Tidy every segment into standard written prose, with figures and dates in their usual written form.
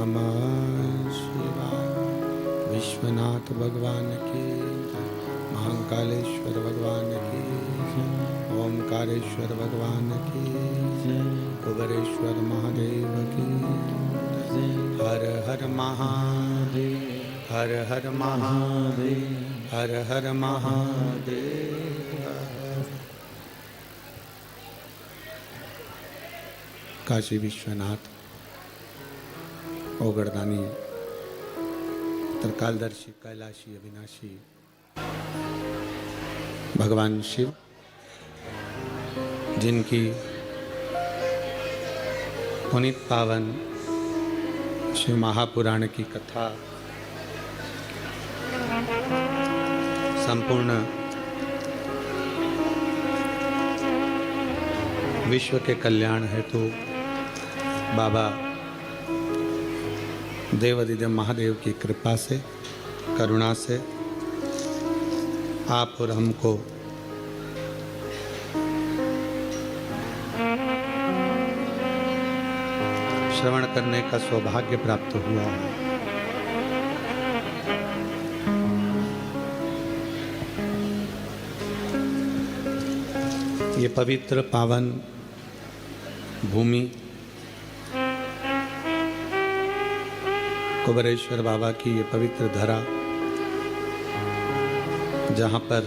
नमः शिवाय। विश्वनाथ भगवान की जय। महाकालेश्वर भगवान की जय। ओमकारेश्वर भगवान की जय। कुबेरेश्वर महादेव की जय। हर हर महादेव, हर हर महादेव, हर हर महादेव। काशी विश्वनाथ ओगरदानी त्रिकालदर्शी कैलाशी अविनाशी भगवान शिव, जिनकी पुनीत पावन शिव महापुराण की कथा संपूर्ण विश्व के कल्याण हेतु बाबा देवाधिदेव महादेव की कृपा से, करुणा से आप और हमको श्रवण करने का सौभाग्य प्राप्त हुआ है। ये पवित्र पावन भूमि कुबेरेश्वर बाबा की ये पवित्र धरा, जहाँ पर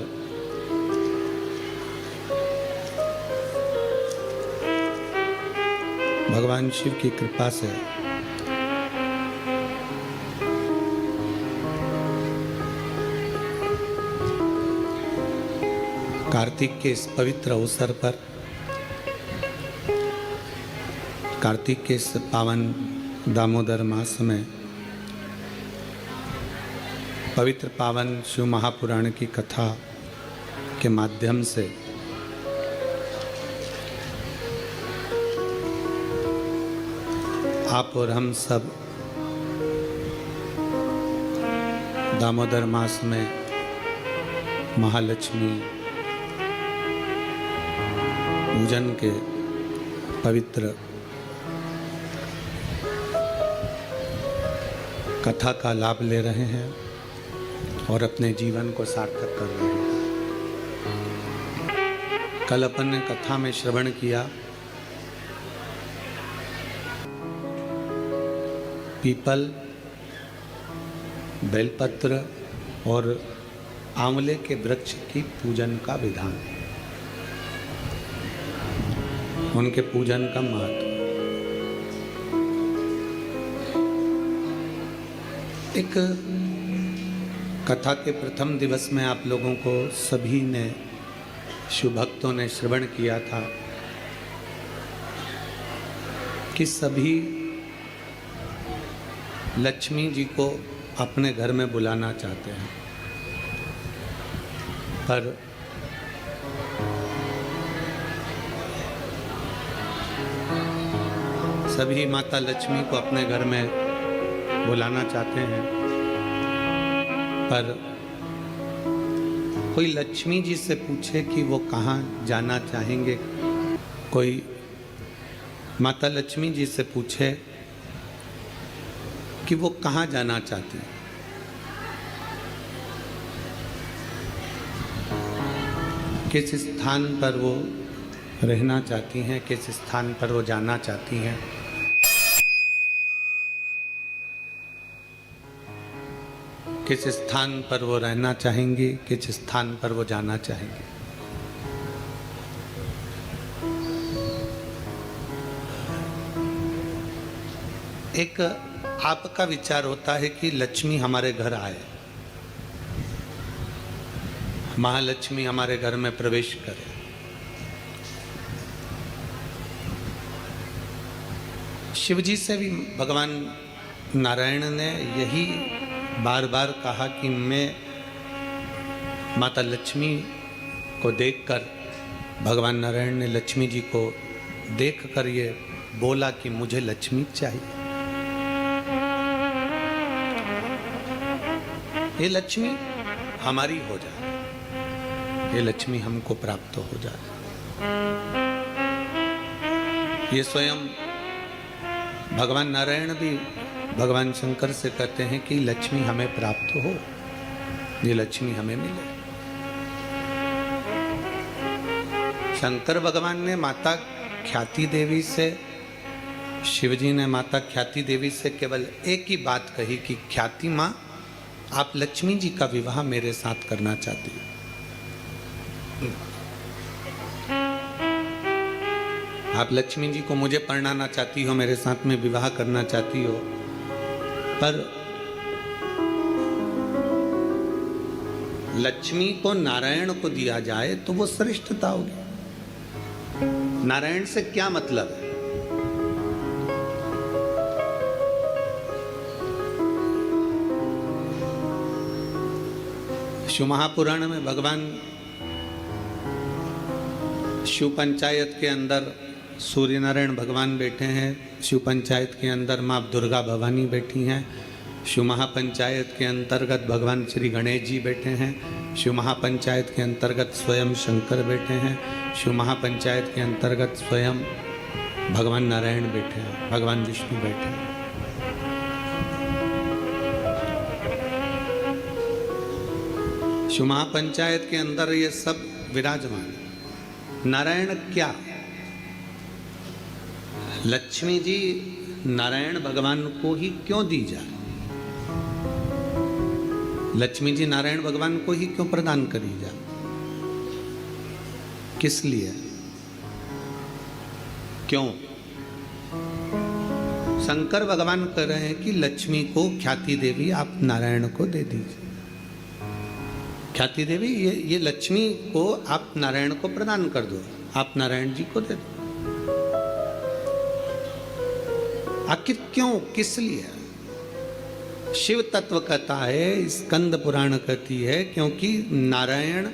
भगवान शिव की कृपा से कार्तिक के इस पवित्र अवसर पर, कार्तिक के इस पावन दामोदर मास में पवित्र पावन शिव महापुराण की कथा के माध्यम से आप और हम सब दामोदर मास में महालक्ष्मी पूजन के पवित्र कथा का लाभ ले रहे हैं और अपने जीवन को सार्थक कर रहे हैं। कल अपन ने कथा में श्रवण किया पीपल, बेलपत्र और आंवले के वृक्ष की पूजन का विधान, उनके पूजन का महत्व। एक कथा के प्रथम दिवस में आप लोगों को सभी ने, शिव भक्तों ने श्रवण किया था कि सभी लक्ष्मी जी को अपने घर में बुलाना चाहते हैं, पर सभी माता लक्ष्मी को अपने घर में बुलाना चाहते हैं, पर कोई लक्ष्मी जी से पूछे कि वो कहाँ जाना चाहेंगे, कोई माता लक्ष्मी जी से पूछे कि वो कहाँ जाना चाहती हैं, किस स्थान पर वो रहना चाहती हैं, किस स्थान पर वो जाना चाहती हैं। किस स्थान पर वो रहना चाहेंगी, किस स्थान पर वो जाना चाहेंगे। एक आपका विचार होता है कि लक्ष्मी हमारे घर आए, महालक्ष्मी हमारे घर में प्रवेश करे। शिव जी से भी भगवान नारायण ने यही बार बार कहा कि मैं माता लक्ष्मी को देखकर, भगवान नारायण ने लक्ष्मी जी को देखकर ये बोला कि मुझे लक्ष्मी चाहिए, ये लक्ष्मी हमारी हो जाए, ये लक्ष्मी हमको प्राप्त हो जाए। ये स्वयं भगवान नारायण भी भगवान शंकर से कहते हैं कि लक्ष्मी हमें प्राप्त हो, ये लक्ष्मी हमें मिले। शंकर भगवान ने माता ख्याति देवी से, शिवजी ने माता ख्याति देवी से केवल एक ही बात कही कि ख्याति माँ, आप लक्ष्मी जी का विवाह मेरे साथ करना चाहती हो। आप लक्ष्मी जी को मुझे परणाना चाहती हो, मेरे साथ में विवाह करना चाहती हो, पर लक्ष्मी को नारायण को दिया जाए तो वो श्रेष्ठता होगी। नारायण से क्या मतलब है? शिव महापुराण में भगवान शिव पंचायत के अंदर सूर्य नारायण भगवान बैठे हैं, शिव पंचायत के अंदर माँ दुर्गा भवानी बैठी हैं, शिव महापंचायत के अंतर्गत भगवान श्री गणेश जी बैठे हैं, शिव महापंचायत के अंतर्गत स्वयं शंकर बैठे हैं, शिव महापंचायत के अंतर्गत स्वयं भगवान नारायण बैठे हैं, भगवान विष्णु बैठे हैं। शिव महापंचायत के अंदर ये सब विराजमान। नारायण क्या? लक्ष्मी जी नारायण भगवान को ही क्यों दी जाए? लक्ष्मी जी नारायण भगवान को ही क्यों प्रदान करी जाए? किस लिए? क्यों? शंकर भगवान कह रहे हैं कि लक्ष्मी को ख्याति देवी आप नारायण को दे दीजिए। ख्याति देवी ये लक्ष्मी को आप नारायण को प्रदान कर दो, आप नारायण जी को दे दो। आखिर क्यों, किस लिए? शिव तत्व कहता है, स्कंद पुराण कहती है, क्योंकि नारायण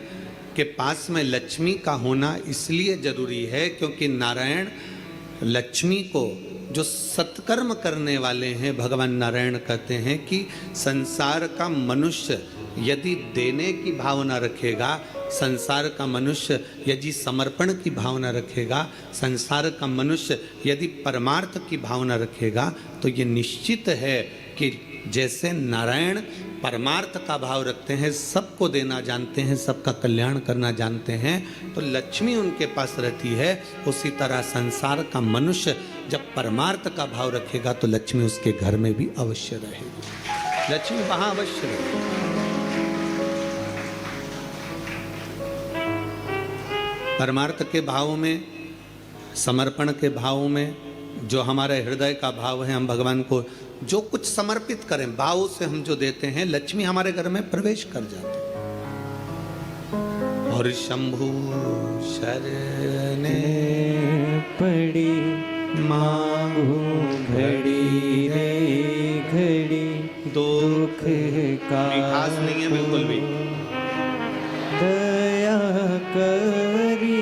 के पास में लक्ष्मी का होना इसलिए जरूरी है क्योंकि नारायण लक्ष्मी को, जो सत्कर्म करने वाले हैं, भगवान नारायण कहते हैं कि संसार का मनुष्य यदि देने की भावना रखेगा, संसार का मनुष्य यदि समर्पण की भावना रखेगा, संसार का मनुष्य यदि परमार्थ की भावना रखेगा, तो ये निश्चित है कि जैसे नारायण परमार्थ का भाव रखते हैं, सबको देना जानते हैं, सबका कल्याण करना जानते हैं, तो लक्ष्मी उनके पास रहती है। उसी तरह संसार का मनुष्य जब परमार्थ का भाव रखेगा तो लक्ष्मी उसके घर में भी अवश्य रहेगी, लक्ष्मी वहाँ अवश्य रहेगी। परमार्थ के भाव में, समर्पण के भाव में, जो हमारे हृदय का भाव है, हम भगवान को जो कुछ समर्पित करें, भाव से हम जो देते हैं, लक्ष्मी हमारे घर में प्रवेश कर जाती है। और शंभु शरणे पड़ी मांगू घड़ी रे घड़ी, दुख का खास नहीं है बिल्कुल भी। दया करी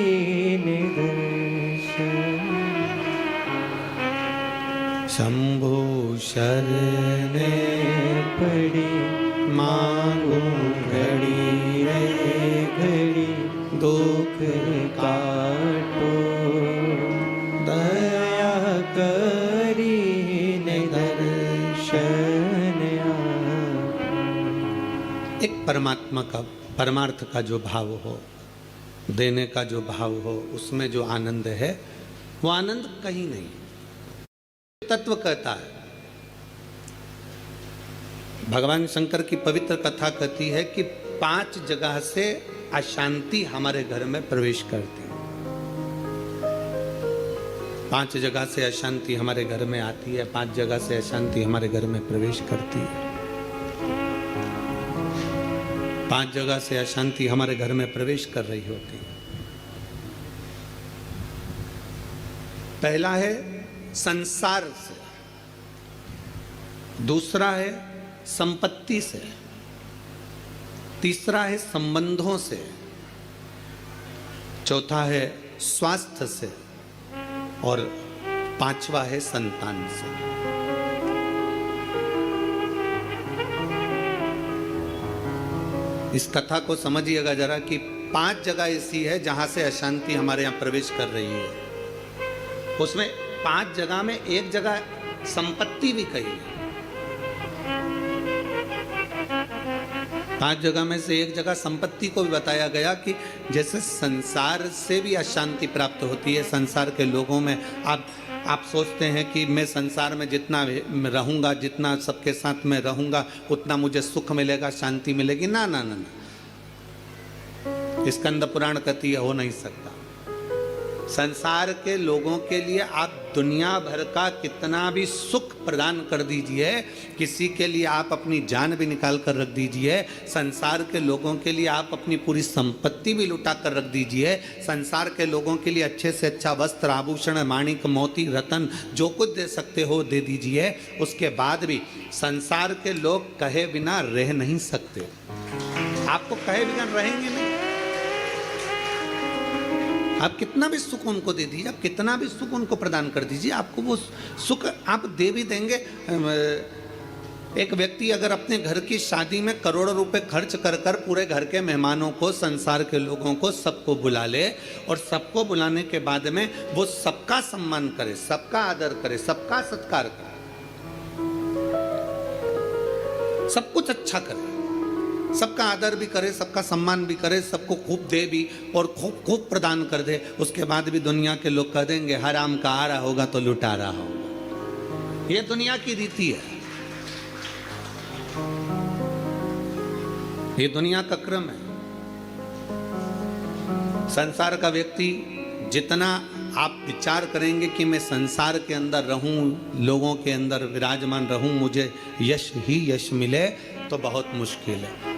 शंभु शरणे पड़ी मांगू घड़ी रे घड़ी, दुख काटो दया करी दर्शन। एक परमात्मा का, परमार्थ का जो भाव हो, देने का जो भाव हो, उसमें जो आनंद है, वो आनंद कहीं नहीं। तत्व कहता है, भगवान शंकर की पवित्र कथा कहती है कि 5 जगह से अशांति हमारे घर में प्रवेश करती है। 5 जगह से अशांति हमारे घर में आती है, 5 जगह से अशांति हमारे घर में प्रवेश करती है। 5 जगह से अशांति हमारे घर में प्रवेश कर रही होती है। पहला है संसार से, दूसरा है संपत्ति से, तीसरा है संबंधों से, चौथा है स्वास्थ्य से, और 5वां है संतान से। इस कथा को समझिएगा जरा कि 5 जगह ऐसी है जहां से अशांति हमारे यहाँ प्रवेश कर रही है। उसमें 5 जगह में एक जगह संपत्ति भी कही है, पांच जगह में से एक जगह संपत्ति को भी बताया गया कि जैसे संसार से भी अशांति प्राप्त होती है। संसार के लोगों में आप सोचते हैं कि मैं संसार में जितना रहूंगा, जितना सबके साथ में रहूंगा, उतना मुझे सुख मिलेगा, शांति मिलेगी। ना ना ना ना, स्कंद पुराण कहती है हो नहीं सकता। संसार के लोगों के लिए आप दुनिया भर का कितना भी सुख प्रदान कर दीजिए, किसी के लिए आप अपनी जान भी निकाल कर रख दीजिए, संसार के लोगों के लिए आप अपनी पूरी संपत्ति भी लुटा कर रख दीजिए, संसार के लोगों के लिए अच्छे से अच्छा वस्त्र, आभूषण, माणिक, मोती, रतन जो कुछ दे सकते हो दे दीजिए, उसके बाद भी संसार के लोग कहे बिना रह नहीं सकते। आपको कहे बिना रहेंगे नहीं। आप कितना भी सुख उनको दे दीजिए, आप कितना भी सुख उनको प्रदान कर दीजिए, आपको वो सुख आप दे भी देंगे। एक व्यक्ति अगर अपने घर की शादी में करोड़ों रुपए खर्च कर कर पूरे घर के मेहमानों को, संसार के लोगों को, सबको बुला ले और सबको बुलाने के बाद में वो सबका सम्मान करे, सबका आदर करे, सबका सत्कार करे, सब कुछ अच्छा करे, सबका आदर भी करे, सबका सम्मान भी करे, सबको खूब दे भी और खूब खूब प्रदान कर दे, उसके बाद भी दुनिया के लोग कह देंगे हराम का आ रहा होगा तो लुटा रहा होगा। ये दुनिया की रीति है, ये दुनिया का क्रम है। संसार का व्यक्ति जितना आप विचार करेंगे कि मैं संसार के अंदर रहूं, लोगों के अंदर विराजमान रहूं, मुझे यश ही यश मिले, तो बहुत मुश्किल है।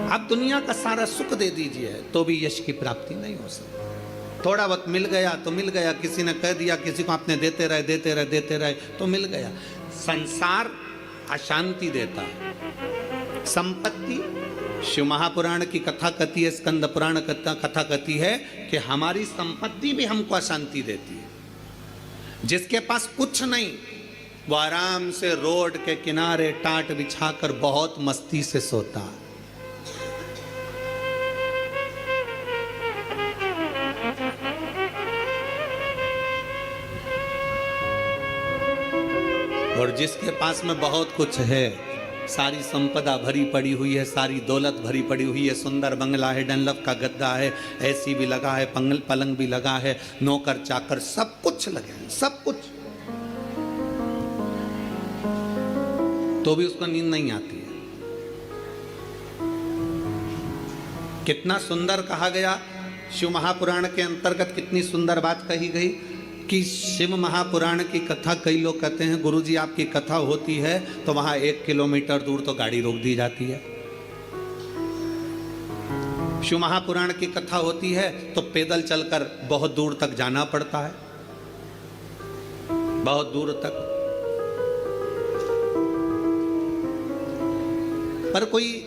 आप दुनिया का सारा सुख दे दीजिए तो भी यश की प्राप्ति नहीं हो सकती। थोड़ा बहुत मिल गया तो मिल गया, किसी ने कह दिया, किसी को आपने देते रहे देते रहे देते रहे तो मिल गया। संसार अशांति देता है। संपत्ति, शिव महापुराण की कथा कहती है, स्कंद पुराण कथा कहती है कि हमारी संपत्ति भी हमको अशांति देती है। जिसके पास कुछ नहीं वो आराम से रोड के किनारे टाट बिछाकर बहुत मस्ती से सोता है। और जिसके पास में बहुत कुछ है, सारी संपदा भरी पड़ी हुई है, सारी दौलत भरी पड़ी हुई है, सुंदर बंगला है, डनलप का गद्दा है, एसी भी लगा है, पलंग भी लगा है, नौकर चाकर सब कुछ लगे हैं, सब कुछ, तो भी उसको नींद नहीं आती है। कितना सुंदर कहा गया शिव महापुराण के अंतर्गत, कितनी सुंदर बात कही गई कि शिव महापुराण की कथा, कई लोग कहते हैं गुरुजी आपकी कथा होती है तो वहां 1 किलोमीटर दूर तो गाड़ी रोक दी जाती है। शिव महापुराण की कथा होती है तो पैदल चलकर बहुत दूर तक जाना पड़ता है, बहुत दूर तक। पर कोई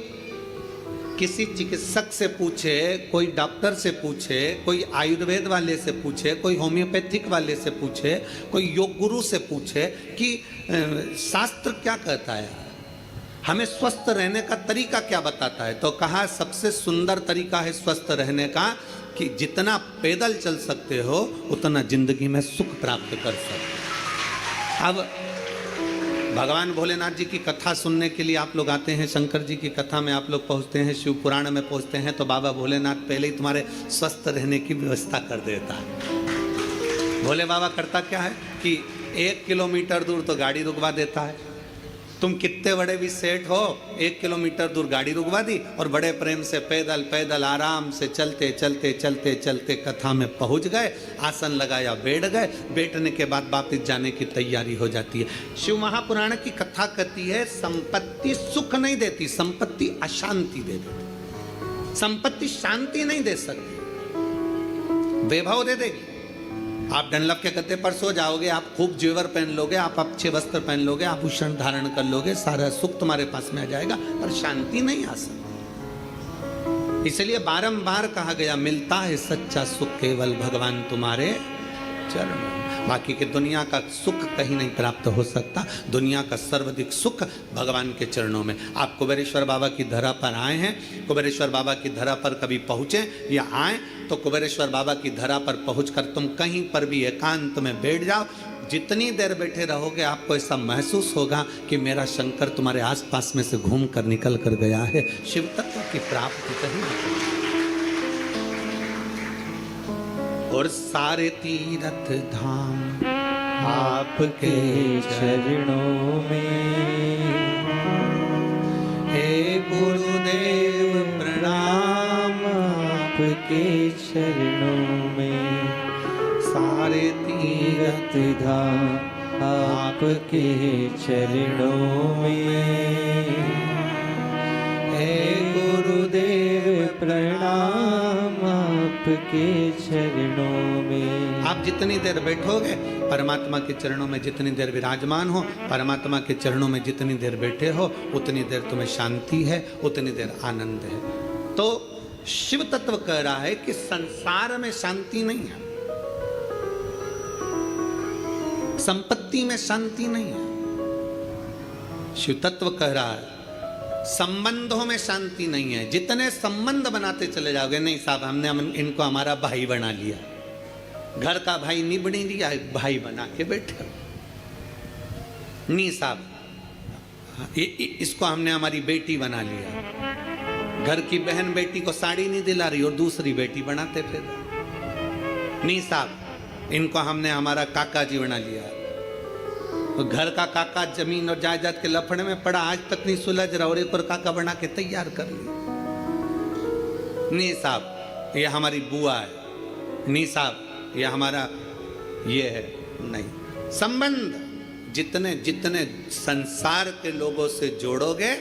किसी चिकित्सक से पूछे, कोई डॉक्टर से पूछे, कोई आयुर्वेद वाले से पूछे, कोई होम्योपैथिक वाले से पूछे, कोई योग गुरु से पूछे कि शास्त्र क्या कहता है, हमें स्वस्थ रहने का तरीका क्या बताता है, तो कहा सबसे सुंदर तरीका है स्वस्थ रहने का कि जितना पैदल चल सकते हो उतना जिंदगी में सुख प्राप्त कर सकते। अब भगवान भोलेनाथ जी की कथा सुनने के लिए आप लोग आते हैं, शंकर जी की कथा में आप लोग पहुंचते हैं, शिव पुराण में पहुंचते हैं, तो बाबा भोलेनाथ पहले ही तुम्हारे स्वस्थ रहने की व्यवस्था कर देता है। भोले बाबा करता क्या है कि 1 किलोमीटर दूर तो गाड़ी रुकवा देता है। तुम कितने बड़े भी सेठ हो, 1 किलोमीटर दूर गाड़ी रुकवा दी और बड़े प्रेम से पैदल पैदल आराम से चलते चलते चलते चलते कथा में पहुंच गए, आसन लगाया, बैठ गए, बैठने के बाद वापस जाने की तैयारी हो जाती है। शिव महापुराण की कथा कहती है संपत्ति सुख नहीं देती, संपत्ति अशांति दे देती। संपत्ति शांति नहीं दे सकती, वैभव दे देगी। आप डनलप के गद्दे पर सो जाओगे, आप खूब जेवर पहन लोगे, आप अच्छे वस्त्र पहन लोगे, आभूषण धारण कर लोगे, सारा सुख तुम्हारे पास में आ जाएगा, पर शांति नहीं आ सकती। इसलिए बारंबार कहा गया मिलता है सच्चा सुख केवल भगवान तुम्हारे चरण। बाकी के दुनिया का सुख कहीं नहीं प्राप्त हो सकता। दुनिया का सर्वाधिक सुख भगवान के चरणों में। आप कुबेरेश्वर बाबा की धरा पर आए हैं, कुबेरेश्वर बाबा की धरा पर कभी पहुँचे या आए तो कुबेरेश्वर बाबा की धरा पर पहुंचकर तुम कहीं पर भी एकांत में बैठ जाओ, जितनी देर बैठे रहोगे आपको ऐसा महसूस होगा कि मेरा शंकर तुम्हारे आसपास में से घूम कर निकल कर गया है। शिव तत्व की प्राप्ति कहीं और सारे तीर्थ धाम आपके चरणों में। हे गुरुदेव प्रणाम आपके चरणों में। सारे तीर्थ तीर्थ धाम आपके चरणों में। हे गुरुदेव प्रणाम आपके चरणों में। आप जितनी देर बैठोगे परमात्मा के चरणों में, जितनी देर विराजमान हो परमात्मा के चरणों में, जितनी देर बैठे हो उतनी देर तुम्हें शांति है, उतनी देर आनंद है। तो शिव तत्व कह रहा है कि संसार में शांति नहीं है, संपत्ति में शांति नहीं है। शिव तत्व कह रहा है संबंधों में शांति नहीं है। जितने संबंध बनाते चले जाओगे, नहीं साहब हमने इनको हमारा भाई बना लिया, घर का भाई नहीं बनी लिया, भाई बना के बैठे। नहीं साहब इसको हमने हमारी बेटी बना लिया, घर की बहन बेटी को साड़ी नहीं दिला रही और दूसरी बेटी बनाते फिर। नहीं साहब इनको हमने हमारा काका जी बना लिया, तो घर का काका जमीन और जायदाद के लफड़े में पड़ा, आज तक नहीं सुलझ रहा और एक और काका बना के तैयार कर लिया। नहीं साहब ये हमारी बुआ है, नहीं साहब ये हमारा ये है। नहीं, संबंध जितने जितने संसार के लोगों से जोड़ोगे,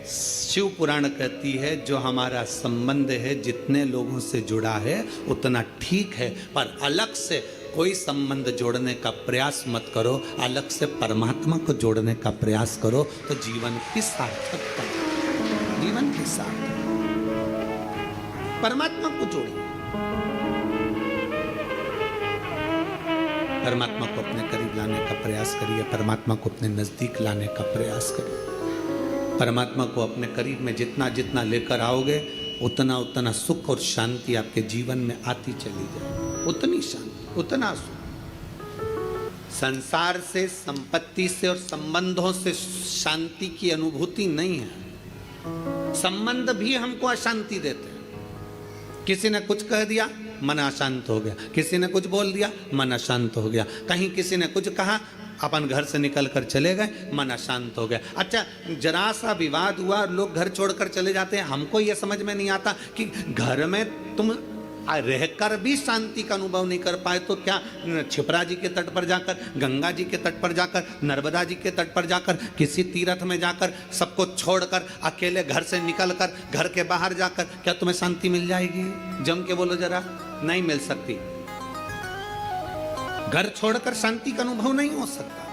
शिव पुराण कहती है जो हमारा संबंध है जितने लोगों से जुड़ा है उतना ठीक है, पर अलग से कोई संबंध जोड़ने का प्रयास मत करो, अलग से परमात्मा को जोड़ने का प्रयास करो, तो जीवन की सार्थकता, जीवन के साथ परमात्मा को जोड़िए, परमात्मा को अपने करीब लाने का प्रयास करिए, परमात्मा को अपने नजदीक लाने का प्रयास करिए। परमात्मा को अपने करीब में जितना जितना लेकर आओगे उतना उतना सुख और शांति आपके जीवन में आती चली जाए, उतनी शांति, उतना सुख। संसार से, संपत्ति से और संबंधों से शांति की अनुभूति नहीं है। संबंध भी हमको अशांति देते हैं। किसी ने कुछ कह दिया मन अशांत हो गया, किसी ने कुछ बोल दिया मन अशांत हो गया, कहीं किसी ने कुछ कहा अपन घर से निकल कर चले गए मन अशांत हो गया। अच्छा जरा सा विवाद हुआ लोग घर छोड़कर चले जाते हैं। हमको ये समझ में नहीं आता कि घर में तुम रहकर भी शांति का अनुभव नहीं कर पाए तो क्या छिपरा जी के तट पर जाकर, गंगा जी के तट पर जाकर, नर्मदा जी के तट पर जाकर, किसी तीर्थ में जाकर, सबको छोड़कर अकेले घर से निकलकर घर के बाहर जाकर क्या तुम्हें शांति मिल जाएगी? जम के बोलो जरा, नहीं मिल सकती। घर छोड़कर शांति का अनुभव नहीं हो सकता।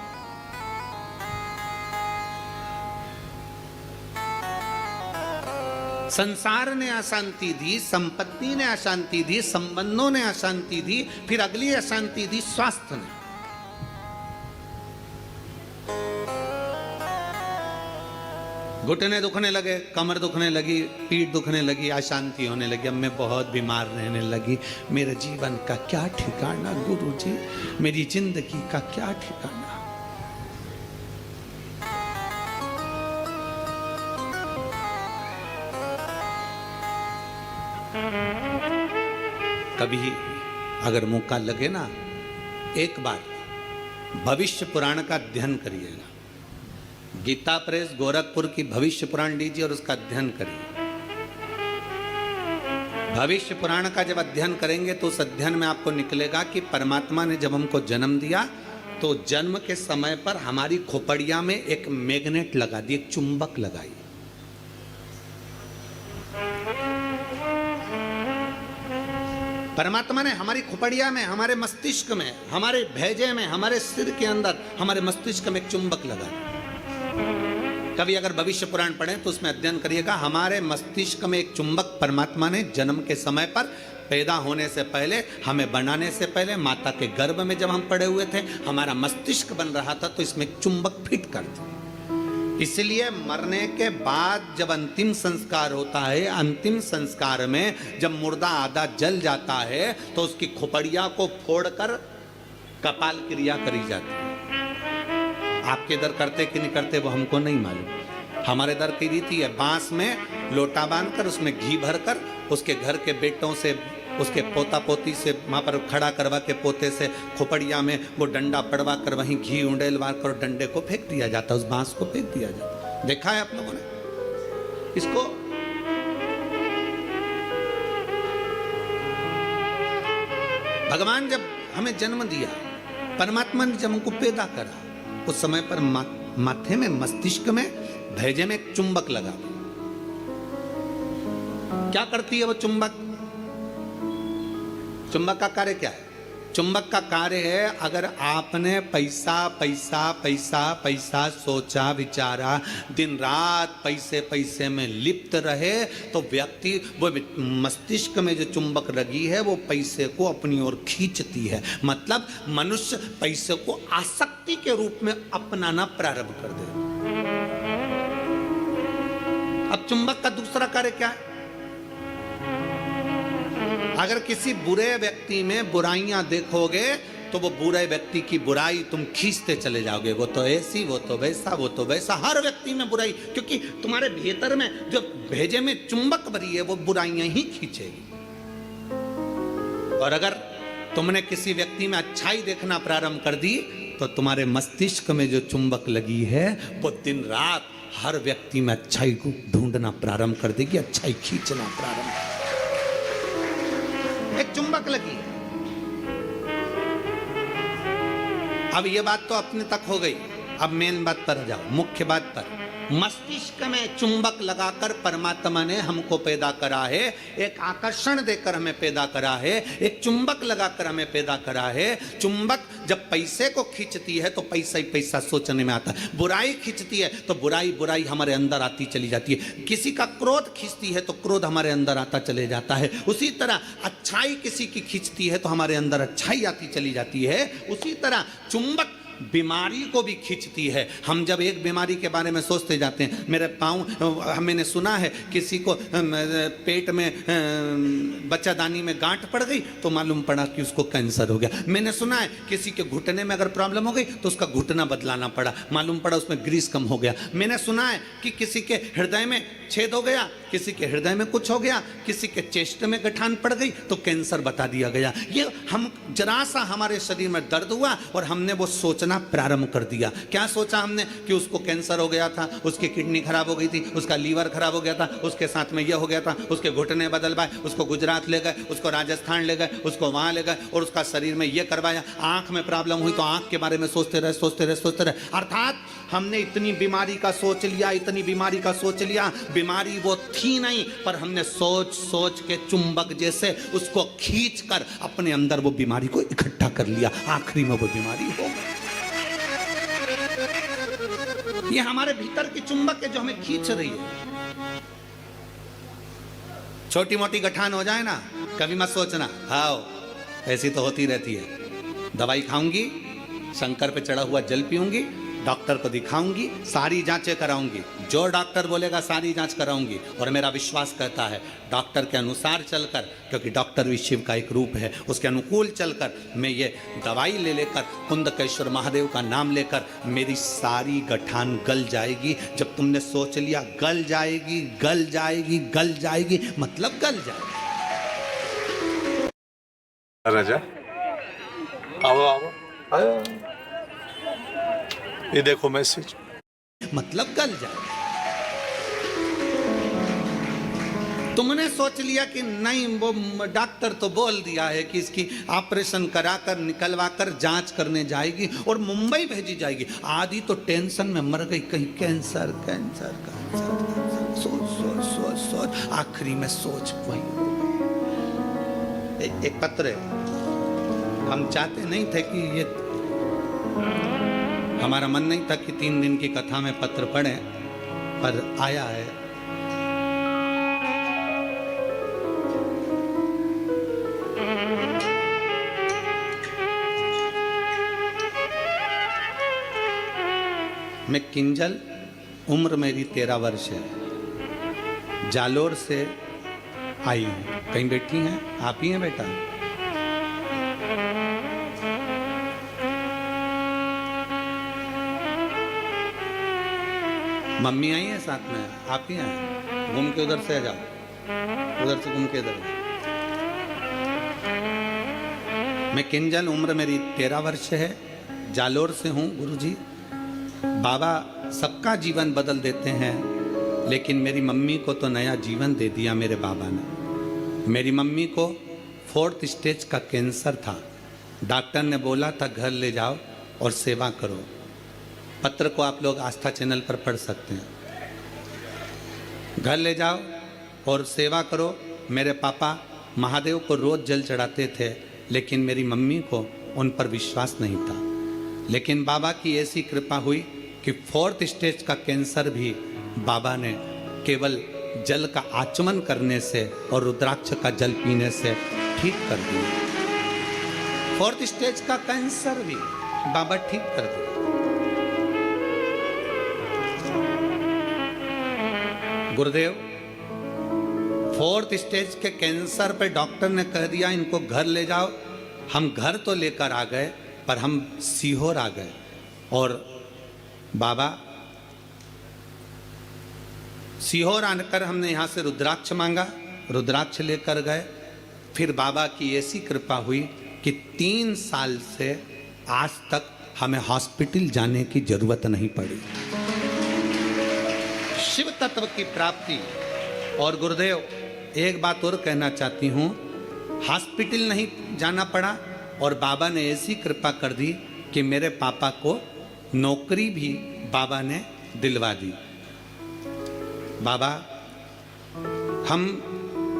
संसार ने अशांति दी, संपत्ति ने अशांति दी, संबंधों ने अशांति दी, फिर अगली अशांति दी स्वास्थ्य ने। घुटने दुखने लगे, कमर दुखने लगी, पीठ दुखने लगी, अशांति होने लगी, अब मैं बहुत बीमार रहने लगी, मेरे जीवन का क्या ठिकाना गुरुजी, मेरी जिंदगी का क्या ठिकाना। कभी अगर मौका लगे ना, एक बार भविष्य पुराण का अध्ययन करिएगा। गीता प्रेस गोरखपुर की भविष्य पुराण लीजिए और उसका अध्ययन करिए। भविष्य पुराण का जब अध्ययन करेंगे तो उस अध्ययन में आपको निकलेगा कि परमात्मा ने जब हमको जन्म दिया तो जन्म के समय पर हमारी खोपड़िया में एक मैग्नेट लगा दी, एक चुंबक लगाई। परमात्मा ने हमारी खोपड़िया में, हमारे मस्तिष्क में, हमारे भेजे में, हमारे सिर के अंदर, हमारे मस्तिष्क में एक चुंबक लगा। कभी अगर भविष्य पुराण पढ़ें तो उसमें अध्ययन करिएगा, हमारे मस्तिष्क में एक चुंबक परमात्मा ने जन्म के समय पर, पैदा होने से पहले, हमें बनाने से पहले, माता के गर्भ में जब हम पड़े हुए थे, हमारा मस्तिष्क बन रहा था तो इसमें एक चुंबक फिट कर दिया। इसलिए मरने के बाद जब अंतिम संस्कार होता है, अंतिम संस्कार में जब मुर्दा आधा जल जाता है तो उसकी खोपड़िया को फोड़कर कपाल क्रिया करी जाती है। आपके इधर करते कि नहीं करते वो हमको नहीं मालूम। हमारे इधर की रीति है, बांस में लोटा बांधकर उसमें घी भरकर उसके घर के बेटों से, उसके पोता पोती से वहाँ पर खड़ा करवा के पोते से खोपड़िया में वो डंडा पड़वा कर वहीं घी उंडेलवा कर डंडे को फेंक दिया जाता है, उस बांस को फेंक दिया जाता है। देखा है आप लोगों ने इसको? भगवान जब हमें जन्म दिया, परमात्मा ने जब हमको पैदा करा, उस समय पर माथे में, मस्तिष्क में, भेजे में एक चुंबक लगा। क्या करती है वो चुंबक? चुंबक का कार्य क्या है? चुंबक का कार्य है, अगर आपने पैसा पैसा पैसा पैसा सोचा विचारा, दिन रात पैसे पैसे में लिप्त रहे, तो व्यक्ति वो मस्तिष्क में जो चुंबक लगी है वो पैसे को अपनी ओर खींचती है। मतलब मनुष्य पैसे को आसक्ति के रूप में अपनाना प्रारंभ कर दे। अब चुंबक का दूसरा कार्य क्या है? अगर किसी बुरे व्यक्ति में बुराइयां देखोगे तो वो बुरे व्यक्ति की बुराई तुम खींचते चले जाओगे। वो तो ऐसी, वो तो वैसा, वो तो वैसा, हर व्यक्ति में बुराई, क्योंकि तुम्हारे भीतर में जो भेजे में चुंबक भरी है वो बुराइयां ही खींचेगी। और अगर तुमने किसी व्यक्ति में अच्छाई देखना प्रारंभ कर दी तो तुम्हारे मस्तिष्क में जो चुंबक लगी है वो दिन रात हर व्यक्ति में अच्छाई को ढूंढना प्रारंभ कर देगी, अच्छाई खींचना प्रारंभ। एक चुंबक लगी। अब ये बात तो अपने तक हो गई। अब मेन बात पर जाओ, मुख्य बात पर। मस्तिष्क में चुंबक लगाकर परमात्मा ने हमको पैदा करा है, एक आकर्षण देकर हमें पैदा करा है, एक चुंबक लगाकर हमें पैदा करा है। चुंबक जब पैसे को खींचती है तो पैसा ही पैसा सोचने में आता है, बुराई खींचती है तो बुराई बुराई हमारे अंदर आती चली जाती है, किसी का क्रोध खींचती है तो क्रोध हमारे अंदर आता चले जाता है। उसी तरह अच्छाई किसी की खींचती है तो हमारे अंदर अच्छाई आती चली जाती है। उसी तरह चुंबक बीमारी को भी खींचती है। हम जब एक बीमारी के बारे में सोचते जाते हैं, मेरे पाँव, मैंने सुना है किसी को पेट में बच्चादानी में गांठ पड़ गई तो मालूम पड़ा कि उसको कैंसर हो गया। मैंने सुना है किसी के घुटने में अगर प्रॉब्लम हो गई तो उसका घुटना बदलाना पड़ा, मालूम पड़ा उसमें ग्रीस कम हो गया। मैंने सुना है कि किसी के हृदय में छेद हो गया, किसी के हृदय में कुछ हो गया, किसी के चेस्ट में गठान पड़ गई तो कैंसर बता दिया गया। ये हम जरा सा हमारे शरीर में दर्द हुआ और हमने वो सोचना प्रारंभ कर दिया। क्या सोचा हमने? कि उसको कैंसर हो गया था, उसकी किडनी खराब हो गई थी, उसका लीवर खराब हो गया था, उसके साथ में यह हो गया था, उसके घुटने बदलवाए, उसको गुजरात ले गए, उसको राजस्थान ले गए, उसको वहां ले गए और उसका शरीर में यह करवाया। आंख में प्रॉब्लम हुई तो आंख के बारे में सोचते रहे, सोचते रहे, सोचते रहे। अर्थात हमने इतनी बीमारी का सोच लिया, इतनी बीमारी का सोच लिया, बीमारी वो थी नहीं, पर हमने सोच सोच के चुंबक जैसे उसको खींच कर अपने अंदर वो बीमारी को इकट्ठा कर लिया। आखिरी में वो बीमारी हो गई। ये हमारे भीतर की चुंबक है जो हमें खींच रही है। छोटी मोटी गठान हो जाए ना, कभी मत सोचना हाओ ऐसी तो होती रहती है। दवाई खाऊंगी, शंकर पे चढ़ा हुआ जल पीऊंगी, डॉक्टर को दिखाऊंगी, सारी जांचें कराऊंगी, जो डॉक्टर बोलेगा सारी जांच कराऊंगी। और मेरा विश्वास कहता है डॉक्टर के अनुसार चलकर, क्योंकि डॉक्टर भी शिव का एक रूप है, उसके अनुकूल चलकर मैं ये दवाई ले लेकर, कुंदकेश्वर महादेव का नाम लेकर, मेरी सारी गठान गल जाएगी। जब तुमने सोच लिया गल जाएगी, गल जाएगी, गल जाएगी, मतलब गल जाएगी। राजा आओ आओ आओ, ये देखो मैसेज, मतलब गल जाए। तुमने सोच लिया कि नहीं, वो डॉक्टर तो बोल दिया है कि इसकी ऑपरेशन कराकर निकलवाकर जांच करने जाएगी और मुंबई भेजी जाएगी। आधी तो टेंशन में मर गई, कहीं कैंसर कैंसर कैंसर, सोच सोच सोच सोच, आखिरी में सोच वही। एक पत्र है, हम चाहते नहीं थे कि ये, हमारा मन नहीं था कि 3 दिन की कथा में पत्र पढ़ें, पर आया है। मैं किंजल, उम्र मेरी 13 वर्ष है, जालोर से आई हूँ। कहीं बैठी हैं? आप ही हैं बेटा? मम्मी आई है साथ में, आप ही आए, घूम के उधर से आ जाओ, उधर से घूम के इधर। मैं किंजल, उम्र मेरी 13 वर्ष है, जालोर से हूँ गुरुजी। बाबा सबका जीवन बदल देते हैं, लेकिन मेरी मम्मी को तो नया जीवन दे दिया मेरे बाबा ने। मेरी मम्मी को 4th स्टेज का कैंसर था। डॉक्टर ने बोला था घर ले जाओ और सेवा करो। पत्र को आप लोग आस्था चैनल पर पढ़ सकते हैं। घर ले जाओ और सेवा करो। मेरे पापा महादेव को रोज जल चढ़ाते थे, लेकिन मेरी मम्मी को उन पर विश्वास नहीं था। लेकिन बाबा की ऐसी कृपा हुई कि 4th स्टेज का कैंसर भी बाबा ने केवल जल का आचमन करने से और रुद्राक्ष का जल पीने से ठीक कर दिया। 4th स्टेज का कैंसर भी बाबा ठीक कर दिया। गुरुदेव 4th स्टेज के कैंसर पे डॉक्टर ने कह दिया इनको घर ले जाओ। हम घर तो लेकर आ गए, पर हम सीहोर आ गए और बाबा सीहोर आकर हमने यहाँ से रुद्राक्ष मांगा, रुद्राक्ष लेकर गए। फिर बाबा की ऐसी कृपा हुई कि 3 साल से आज तक हमें हॉस्पिटल जाने की जरूरत नहीं पड़ी। शिव तत्व की प्राप्ति। और गुरुदेव एक बात और कहना चाहती हूँ, हॉस्पिटल नहीं जाना पड़ा और बाबा ने ऐसी कृपा कर दी कि मेरे पापा को नौकरी भी बाबा ने दिलवा दी। बाबा, हम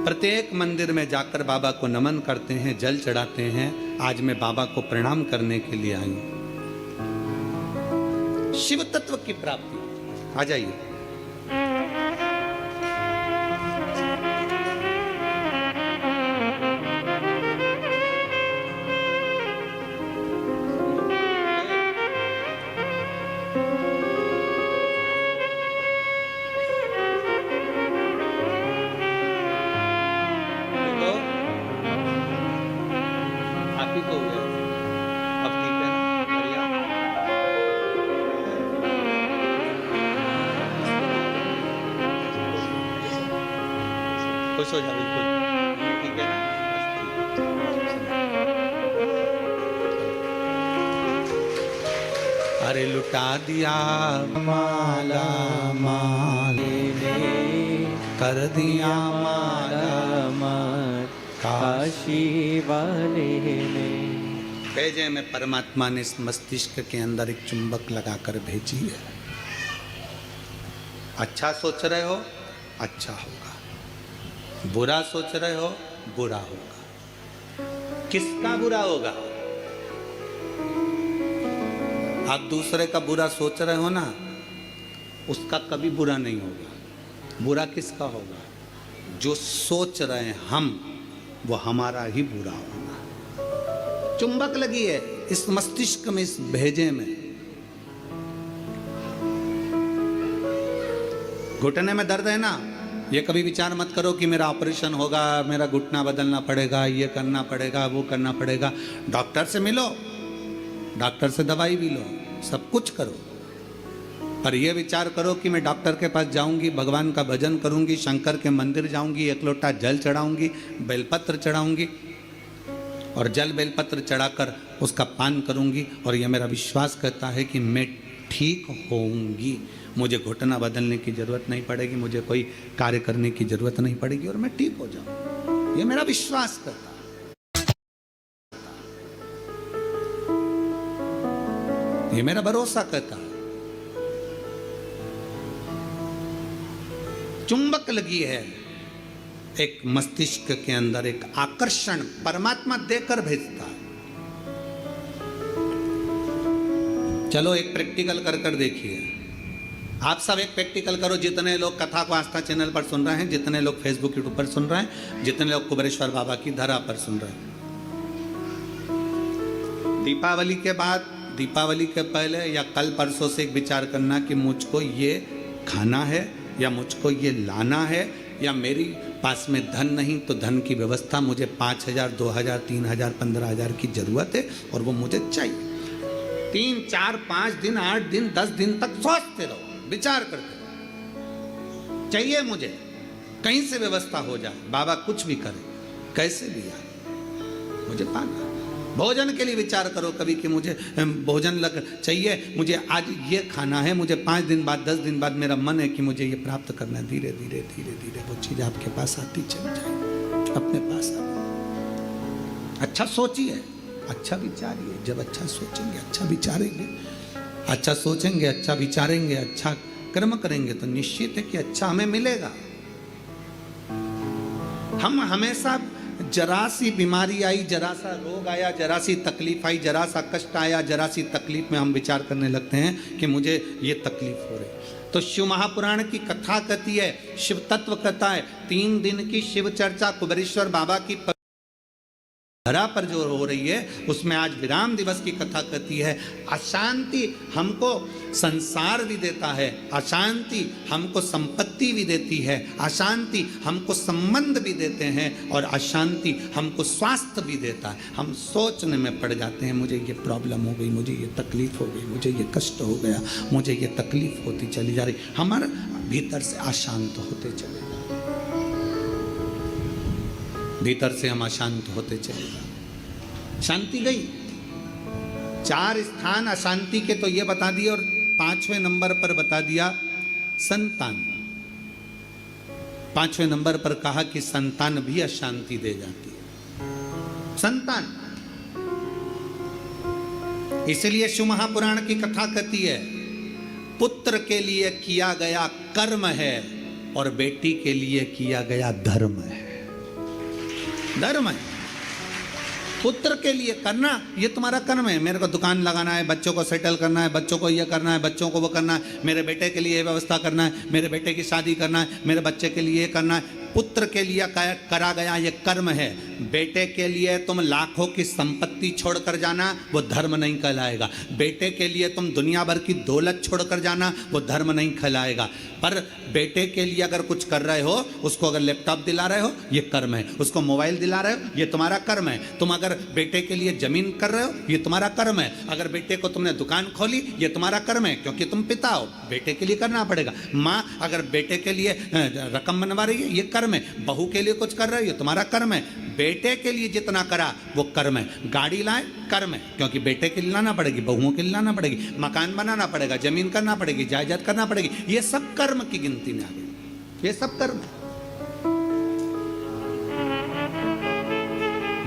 प्रत्येक मंदिर में जाकर बाबा को नमन करते हैं, जल चढ़ाते हैं। आज मैं बाबा को प्रणाम करने के लिए आई हूं। शिव तत्व की प्राप्ति। आ जाइए। खुश हो जा, बिल्कुल ठीक है ना। अरे लुटा दिया माला माले ने, कर दिया माला माल काशी वाले ने। भेजे में परमात्मा ने इस मस्तिष्क के अंदर एक चुंबक लगाकर भेजी है। अच्छा सोच रहे हो, अच्छा होगा। बुरा सोच रहे हो, बुरा होगा। किसका बुरा होगा? आप दूसरे का बुरा सोच रहे हो ना, उसका कभी बुरा नहीं होगा। बुरा किसका होगा? जो सोच रहे हैं हम, वो हमारा ही बुरा होगा। चुंबक लगी है इस मस्तिष्क में, इस भेजे में। घुटने में दर्द है ना, ये कभी विचार मत करो कि मेरा ऑपरेशन होगा, मेरा घुटना बदलना पड़ेगा, ये करना पड़ेगा, वो करना पड़ेगा। डॉक्टर से मिलो, डॉक्टर से दवाई भी लो, सब कुछ करो। पर यह विचार करो कि मैं डॉक्टर के पास जाऊंगी, भगवान का भजन करूंगी, शंकर के मंदिर जाऊंगी, एक लोटा जल चढ़ाऊंगी, बेलपत्र चढ़ाऊंगी और जल बेलपत्र चढ़ाकर उसका पान करूंगी और यह मेरा विश्वास कहता है कि मैं ठीक होऊंगी। मुझे घुटना बदलने की जरूरत नहीं पड़ेगी, मुझे कोई कार्य करने की जरूरत नहीं पड़ेगी और मैं ठीक हो जाऊं। यह मेरा विश्वास करता है। ये मेरा भरोसा कहता है। चुंबक लगी है एक मस्तिष्क के अंदर, एक आकर्षण परमात्मा देकर भेजता है। चलो एक प्रैक्टिकल कर कर देखिए। आप सब एक प्रैक्टिकल करो। जितने लोग कथा को आस्था चैनल पर सुन रहे हैं, जितने लोग फेसबुक यूट्यूब पर सुन रहे हैं, जितने लोग कुबेरेश्वर बाबा की धरा पर सुन रहे हैं, दीपावली के बाद, दीपावली के पहले या कल परसों से एक विचार करना कि मुझको ये खाना है या मुझको ये लाना है, या मेरी पास में धन नहीं तो धन की व्यवस्था, मुझे 5,000, 2,000, 3,000, 15,000 की जरूरत है और वो मुझे चाहिए। 3, 4, 5 दिन, 8 दिन, 10 दिन तक सोचते रहो, विचार करते रहो। चाहिए मुझे, कहीं से व्यवस्था हो जाए, बाबा कुछ भी करे, कैसे भी आए, मुझे पाना। भोजन के लिए विचार करो कभी कि मुझे भोजन लग चाहिए, मुझे आज ये खाना है, मुझे 5 दिन बाद 10 दिन बाद मेरा मन है कि मुझे ये प्राप्त करना है। धीरे धीरे धीरे धीरे वो चीज़ आपके पास आती चली जाए, अपने पास आ। अच्छा सोचिए, अच्छा विचारिए। जब अच्छा सोचेंगे, अच्छा विचारेंगे, अच्छा सोचेंगे, अच्छा विचारेंगे, अच्छा कर्म करेंगे तो निश्चित है कि अच्छा हमें मिलेगा। हम हमेशा जरा सी बीमारी आई, जरा सा रोग आया, जरा सी तकलीफ आई, जरा सा कष्ट आया, जरा सी तकलीफ में हम विचार करने लगते हैं कि मुझे ये तकलीफ हो रही। तो शिव महापुराण की कथा कहती है, शिव तत्व कथा है, 3 दिन की शिव चर्चा कुबेरेश्वर बाबा की धरा पर जो हो रही है, उसमें आज विराम दिवस की कथा कहती है। अशांति हमको संसार भी देता है, अशांति हमको संपत्ति भी देती है, अशांति हमको संबंध भी देते हैं, और अशांति हमको स्वास्थ्य भी देता है। हम सोचने में पड़ जाते हैं, मुझे ये प्रॉब्लम हो गई, मुझे ये तकलीफ हो गई, मुझे ये कष्ट हो गया, मुझे ये तकलीफ होती चली जा रही, हमारे भीतर से अशांत होते चले जा रहे, भीतर से हम अशांत होते चले गए। शांति गई। 4 स्थान अशांति के तो ये बता दिए, और 5वें नंबर पर बता दिया संतान। 5वें नंबर पर कहा कि संतान भी अशांति दे जाती है। संतान, इसलिए शिव महापुराण की कथा कहती है, पुत्र के लिए किया गया कर्म है और बेटी के लिए किया गया धर्म है। धर्म है, पुत्र के लिए करना ये तुम्हारा कर्म है। मेरे को दुकान लगाना है, बच्चों को सेटल करना है, बच्चों को ये करना है, बच्चों को वो करना है, मेरे बेटे के लिए ये व्यवस्था करना है, मेरे बेटे की शादी करना है, मेरे बच्चे के लिए ये करना है। पुत्र के लिए करा गया ये कर्म है। बेटे के लिए तुम लाखों की संपत्ति छोड़कर जाना, वो धर्म नहीं कहलाएगा। बेटे के लिए तुम दुनिया भर की दौलत छोड़कर जाना, वो धर्म नहीं कहलाएगा। पर बेटे के लिए अगर कुछ कर रहे हो, उसको अगर लैपटॉप दिला रहे हो, ये कर्म है। उसको मोबाइल दिला रहे हो, ये तुम्हारा कर्म है। तुम अगर बेटे के लिए जमीन कर रहे हो, ये तुम्हारा कर्म है। अगर बेटे को तुमने दुकान खोली, ये तुम्हारा कर्म है, क्योंकि तुम पिता हो, बेटे के लिए करना पड़ेगा। माँ अगर बेटे के लिए रकम बनवा रही है, ये कर्म है। बहू के लिए कुछ कर रहे हो, ये तुम्हारा कर्म है। बेटे के लिए जितना करा वो कर्म है। गाड़ी लाए, कर्म है, क्योंकि बेटे के लिए लाना पड़ेगी, बहुओं के लिए लाना पड़ेगी, मकान बनाना पड़ेगा, जमीन करना पड़ेगी, जायदाद करना पड़ेगी, ये सब कर्म की गिनती में आ गई। ये सब कर्म है।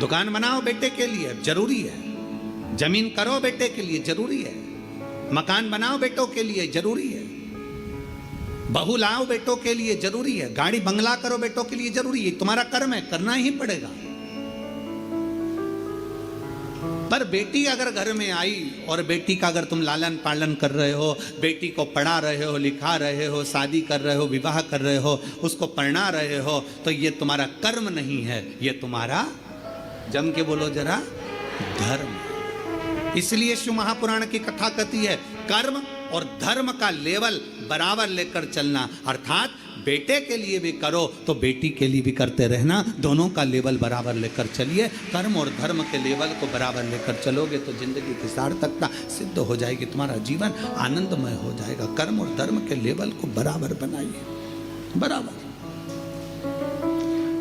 दुकान बनाओ बेटे के लिए, जरूरी है। जमीन करो बेटे के लिए, जरूरी है। मकान बनाओ बेटों के लिए, जरूरी है। बहू लाओ बेटों के लिए, जरूरी है। गाड़ी बंगला करो बेटों के लिए, जरूरी है। तुम्हारा कर्म है, करना ही पड़ेगा। पर बेटी अगर घर में आई और बेटी का अगर तुम लालन पालन कर रहे हो, बेटी को पढ़ा रहे हो, लिखा रहे हो, शादी कर रहे हो, विवाह कर रहे हो, उसको पढ़ा रहे हो, तो ये तुम्हारा कर्म नहीं है, ये तुम्हारा, जम के बोलो जरा, धर्म। इसलिए शिव महापुराण की कथा कहती है, कर्म और धर्म का लेवल बराबर लेकर चलना। अर्थात बेटे के लिए भी करो तो बेटी के लिए भी करते रहना, दोनों का लेवल बराबर लेकर चलिए। कर्म और धर्म के लेवल को बराबर लेकर चलोगे तो जिंदगी की सार्थकता सिद्ध हो जाएगी, तुम्हारा जीवन आनंदमय हो जाएगा। कर्म और धर्म के लेवल को बराबर बनाइए, बराबर।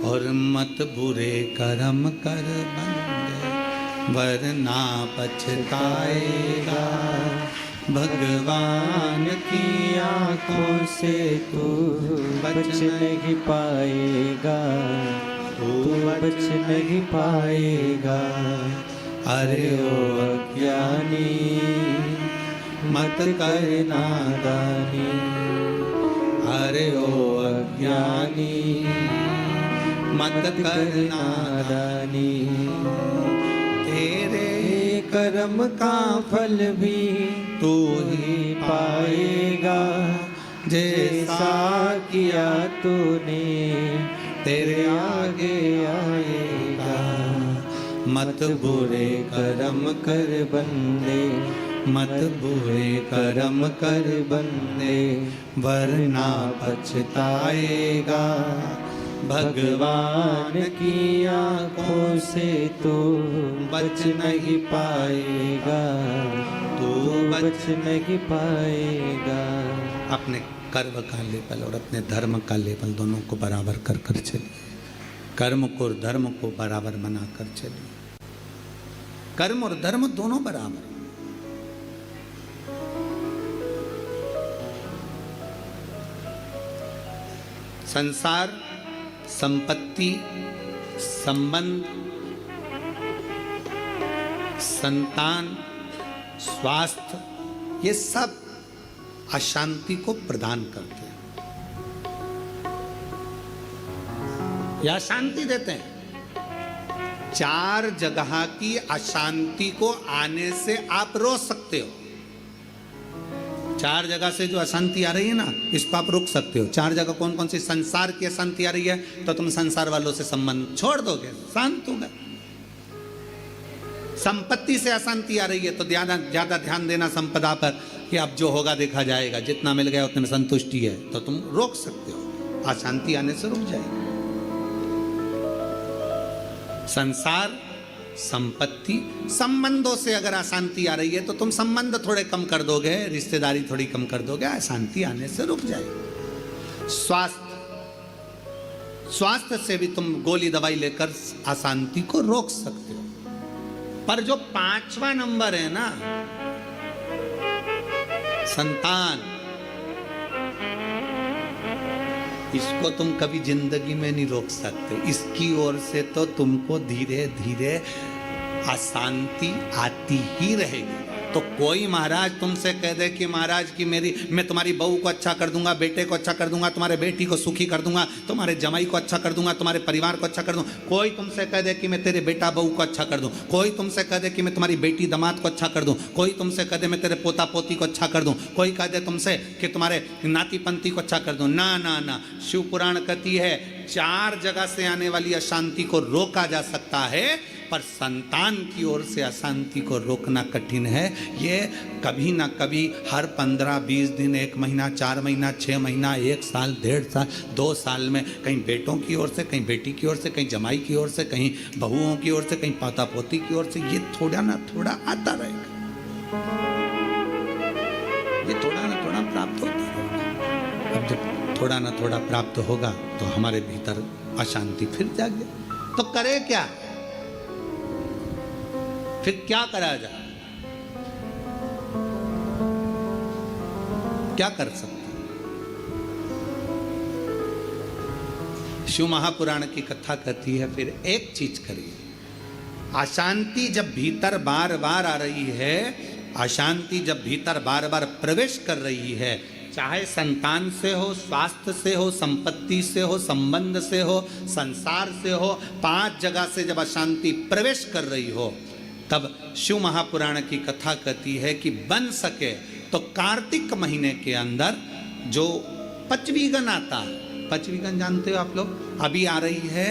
और मत बुरे कर्म कर बंदे, वरना पछताएगा। भगवान की आंखों से तू बच नहीं पाएगा, तू बच नहीं पाएगा। अरे ओ अज्ञानी मत कर नादानी, अरे ओ अज्ञानी मत कर नादानी। तेरे कर्म का फल भी तू ही पाएगा, जैसा किया तूने तेरे आगे आएगा। मत बुरे कर्म कर बंदे, मत बुरे कर्म कर बंदे, वरना पछताएगा। भगवान की आंखों से तू बच नहीं पाएगा, तू बच नहीं पाएगा। अपने कर्म का लेवल और अपने धर्म का लेवल दोनों को बराबर कर कर चलिए। कर्म को और धर्म को बराबर बना कर चलिए। कर्म और धर्म दोनों बराबर। संसार, संपत्ति, संबंध, संतान, स्वास्थ्य, ये सब अशांति को प्रदान करते हैं या अशांति देते हैं। 4 जगह की अशांति को आने से आप रोक सकते हो। 4 जगह से जो अशांति आ रही है ना, इसको आप रोक सकते हो। 4 जगह कौन कौन सी? संसार की अशांति आ रही है तो तुम संसार वालों से संबंध छोड़ दोगे, शांत होगा। संपत्ति से अशांति आ रही है तो ज्यादा ध्यान देना संपदा पर कि अब जो होगा देखा जाएगा, जितना मिल गया उतने में संतुष्टि है, तो तुम रोक सकते हो। अशांति आने से रुक जाएगी। संसार, संपत्ति, संबंधों से अगर अशांति आ रही है तो तुम संबंध थोड़े कम कर दोगे, रिश्तेदारी थोड़ी कम कर दोगे, अशांति आने से रुक जाएगी। स्वास्थ्य से भी तुम गोली दवाई लेकर अशांति को रोक सकते हो। पर जो 5वां नंबर है ना, संतान, इसको तुम कभी जिंदगी में नहीं रोक सकते। इसकी ओर से तो तुमको धीरे धीरे अशांति आती ही रहेगी। तो कोई महाराज तुमसे कह दे कि महाराज की मैं तुम्हारी बहू को अच्छा कर दूंगा, बेटे को अच्छा कर दूंगा, तुम्हारे बेटी को सुखी कर दूंगा, तुम्हारे जमाई को अच्छा कर दूंगा, तुम्हारे परिवार को अच्छा कर दूंगा। कोई तुमसे कह दे कि मैं तेरे बेटा बहू को अच्छा कर दूं, कोई तुमसे कह दे कि मैं तुम्हारी बेटी दामाद को अच्छा कर दूं, कोई तुमसे कह दे मैं तेरे पोता पोती को अच्छा कर दूं, कोई कह दे तुमसे कि तुम्हारे नाती पंती को अच्छा कर दूं। ना ना ना, शिव पुराण कहती है 4 जगह से आने वाली अशांति को रोका जा सकता है, पर संतान की ओर से अशांति को रोकना कठिन है। ये कभी ना कभी हर 15-20 दिन, 1 महीना, 4 महीना, 6 महीना, 1 साल, 1.5 साल, 2 साल में कहीं बेटों की ओर से, कहीं बेटी की ओर से, कहीं जमाई की ओर से, कहीं बहुओं की ओर से, कहीं पोता पोती की ओर से, ये थोड़ा ना थोड़ा आता रहेगा। ये थोड़ा ना थोड़ा प्राप्त होता रहेगा। अब जब थोड़ा ना थोड़ा प्राप्त होगा तो हमारे भीतर अशांति फिर जागे। तो करे क्या? फिर क्या करा जाए? क्या कर सकते? शिव महापुराण की कथा कहती है फिर एक चीज करिए। अशांति जब भीतर बार बार आ रही है, अशांति जब भीतर बार बार प्रवेश कर रही है, चाहे संतान से हो, स्वास्थ्य से हो, संपत्ति से हो, संबंध से हो, संसार से हो, 5 जगह से जब अशांति प्रवेश कर रही हो, तब शिव महापुराण की कथा कहती है कि बन सके तो कार्तिक महीने के अंदर जो पचवीगन आता है, पचवीगन जानते हो आप लोग, अभी आ रही है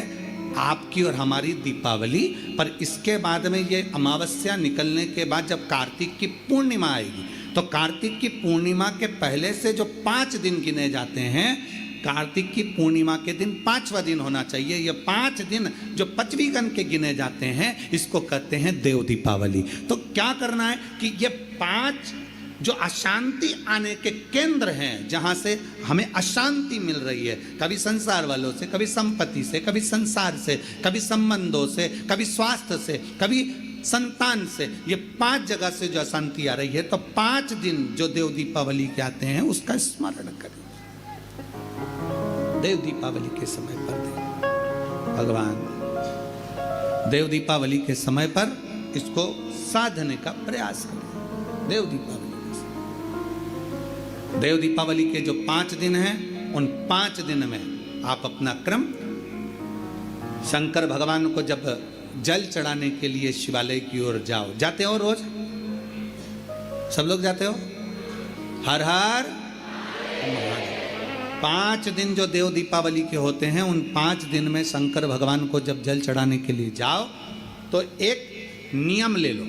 आपकी और हमारी दीपावली, पर इसके बाद में ये अमावस्या निकलने के बाद जब कार्तिक की पूर्णिमा आएगी, तो कार्तिक की पूर्णिमा के पहले से जो 5 दिन गिने जाते हैं, कार्तिक की पूर्णिमा के दिन 5वां दिन होना चाहिए। ये 5 दिन जो पचवीगन के गिने जाते हैं, इसको कहते हैं देव दीपावली। तो क्या करना है कि ये 5 जो अशांति आने के केंद्र हैं, जहां से हमें अशांति मिल रही है, कभी संसार वालों से, कभी संपत्ति से, कभी संसार से, कभी संबंधों से, कभी स्वास्थ्य से, कभी संतान से, ये 5 जगह से जो अशांति आ रही है, तो 5 दिन जो देव दीपावली के आते हैं उसका स्मरण करें। देव दीपावली के समय पर भगवान देव दीपावली के समय पर इसको साधने का प्रयास करें। देव दीपावली के जो 5 दिन हैं, उन 5 दिन में आप अपना क्रम, शंकर भगवान को जब जल चढ़ाने के लिए शिवालय की ओर जाओ, जाते हो रोज? सब लोग जाते हो? हर हर महादेव। 5 दिन जो देव दीपावली के होते हैं, उन 5 दिन में शंकर भगवान को जब जल चढ़ाने के लिए जाओ तो एक नियम ले लो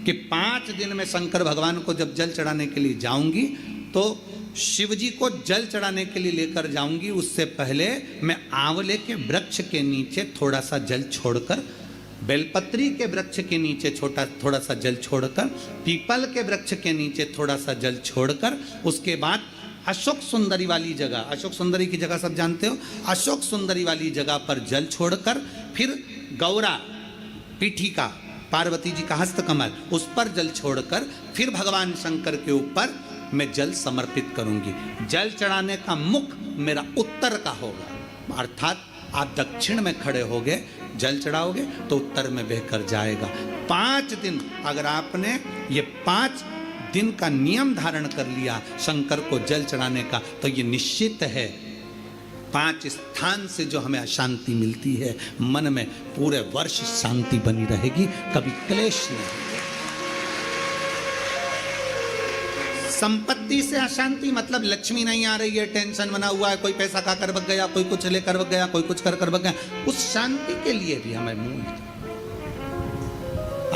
कि 5 दिन में शंकर भगवान को जब जल चढ़ाने के लिए जाऊंगी तो शिव जी को जल चढ़ाने के लिए लेकर जाऊंगी, उससे पहले मैं आंवले के वृक्ष के नीचे थोड़ा सा जल छोड़कर, बेलपत्री के वृक्ष के नीचे थोड़ा सा जल छोड़कर, पीपल के वृक्ष के नीचे थोड़ा सा जल छोड़कर, उसके बाद अशोक सुंदरी वाली जगह, अशोक सुंदरी की जगह सब जानते हो, अशोक सुंदरी वाली जगह पर जल छोड़कर फिर गौरा पीठिका पार्वती जी का हस्तकमल उस पर जल छोड़कर फिर भगवान शंकर के ऊपर मैं जल समर्पित करूंगी। जल चढ़ाने का मुख मेरा उत्तर का होगा, अर्थात आप दक्षिण में खड़े होगे जल चढ़ाओगे तो उत्तर में बहकर जाएगा। 5 दिन अगर आपने ये 5 दिन का नियम धारण कर लिया शंकर को जल चढ़ाने का, तो ये निश्चित है 5 स्थान से जो हमें अशांति मिलती है मन में, पूरे वर्ष शांति बनी रहेगी, कभी क्लेश नहीं। संपत्ति से अशांति मतलब लक्ष्मी नहीं आ रही है, टेंशन बना हुआ है, कोई पैसा खा कर बग गया, कोई कुछ लेकर बग गया, कोई कुछ कर बग गया, उस शांति के लिए भी हमें मूल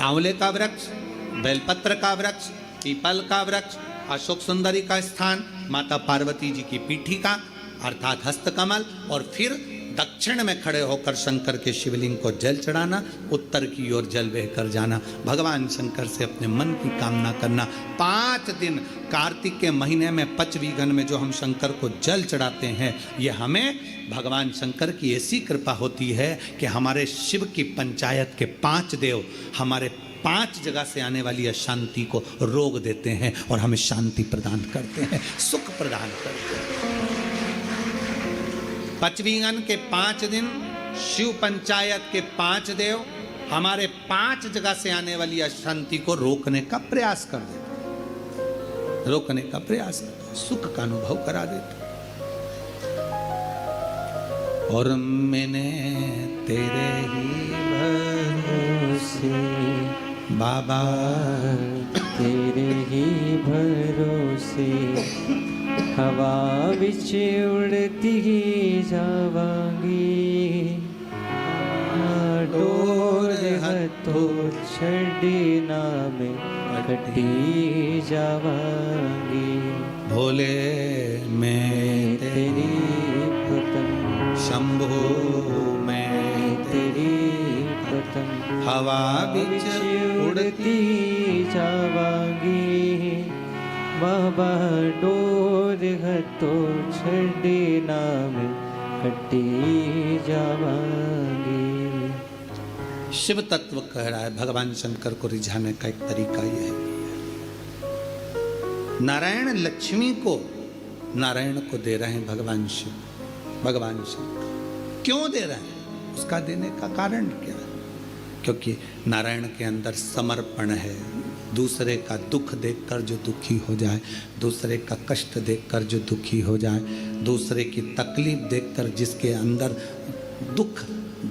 आंवले का वृक्ष, बेलपत्र का वृक्ष, पीपल का वृक्ष, अशोक सुंदरी का स्थान, माता पार्वती जी की पीठिका अर्थात हस्तकमल, और फिर दक्षिण में खड़े होकर शंकर के शिवलिंग को जल चढ़ाना, उत्तर की ओर जल बहकर जाना, भगवान शंकर से अपने मन की कामना करना। 5 दिन कार्तिक के महीने में पचवीगन में जो हम शंकर को जल चढ़ाते हैं, ये हमें भगवान शंकर की ऐसी कृपा होती है कि हमारे शिव की पंचायत के 5 देव हमारे 5 जगह से आने वाली अशांति को रोक देते हैं और हमें शांति प्रदान करते हैं, सुख प्रदान करते हैं। पचवीगन के 5 दिन शिव पंचायत के 5 देव हमारे 5 जगह से आने वाली अशांति को रोकने का प्रयास कर देते, रोकने का प्रयास करते, सुख का अनुभव करा देते। और मैंने तेरे ही भरोसे बाबा, तेरे ही भरोसे हवा बिच उड़ती जावांगी, डोर हथों छड़ना में कटी जावांगी। भोले मैं तेरी पतंग, शंभो मैं तेरी पतंग हवा बिच उड़ती जावांगी, बाबा डोर हथों छड़ना में कटी जावांगी। शिव तत्व कह रहा है भगवान शंकर को रिझाने का एक तरीका यह है, नारायण लक्ष्मी को नारायण को दे रहे हैं भगवान शिव, भगवान शंकर क्यों दे रहे हैं, उसका देने का कारण क्या है? क्योंकि नारायण के अंदर समर्पण है। दूसरे का दुख देखकर जो दुखी हो जाए, दूसरे का कष्ट देखकर जो दुखी हो जाए, दूसरे की तकलीफ देखकर जिसके अंदर दुख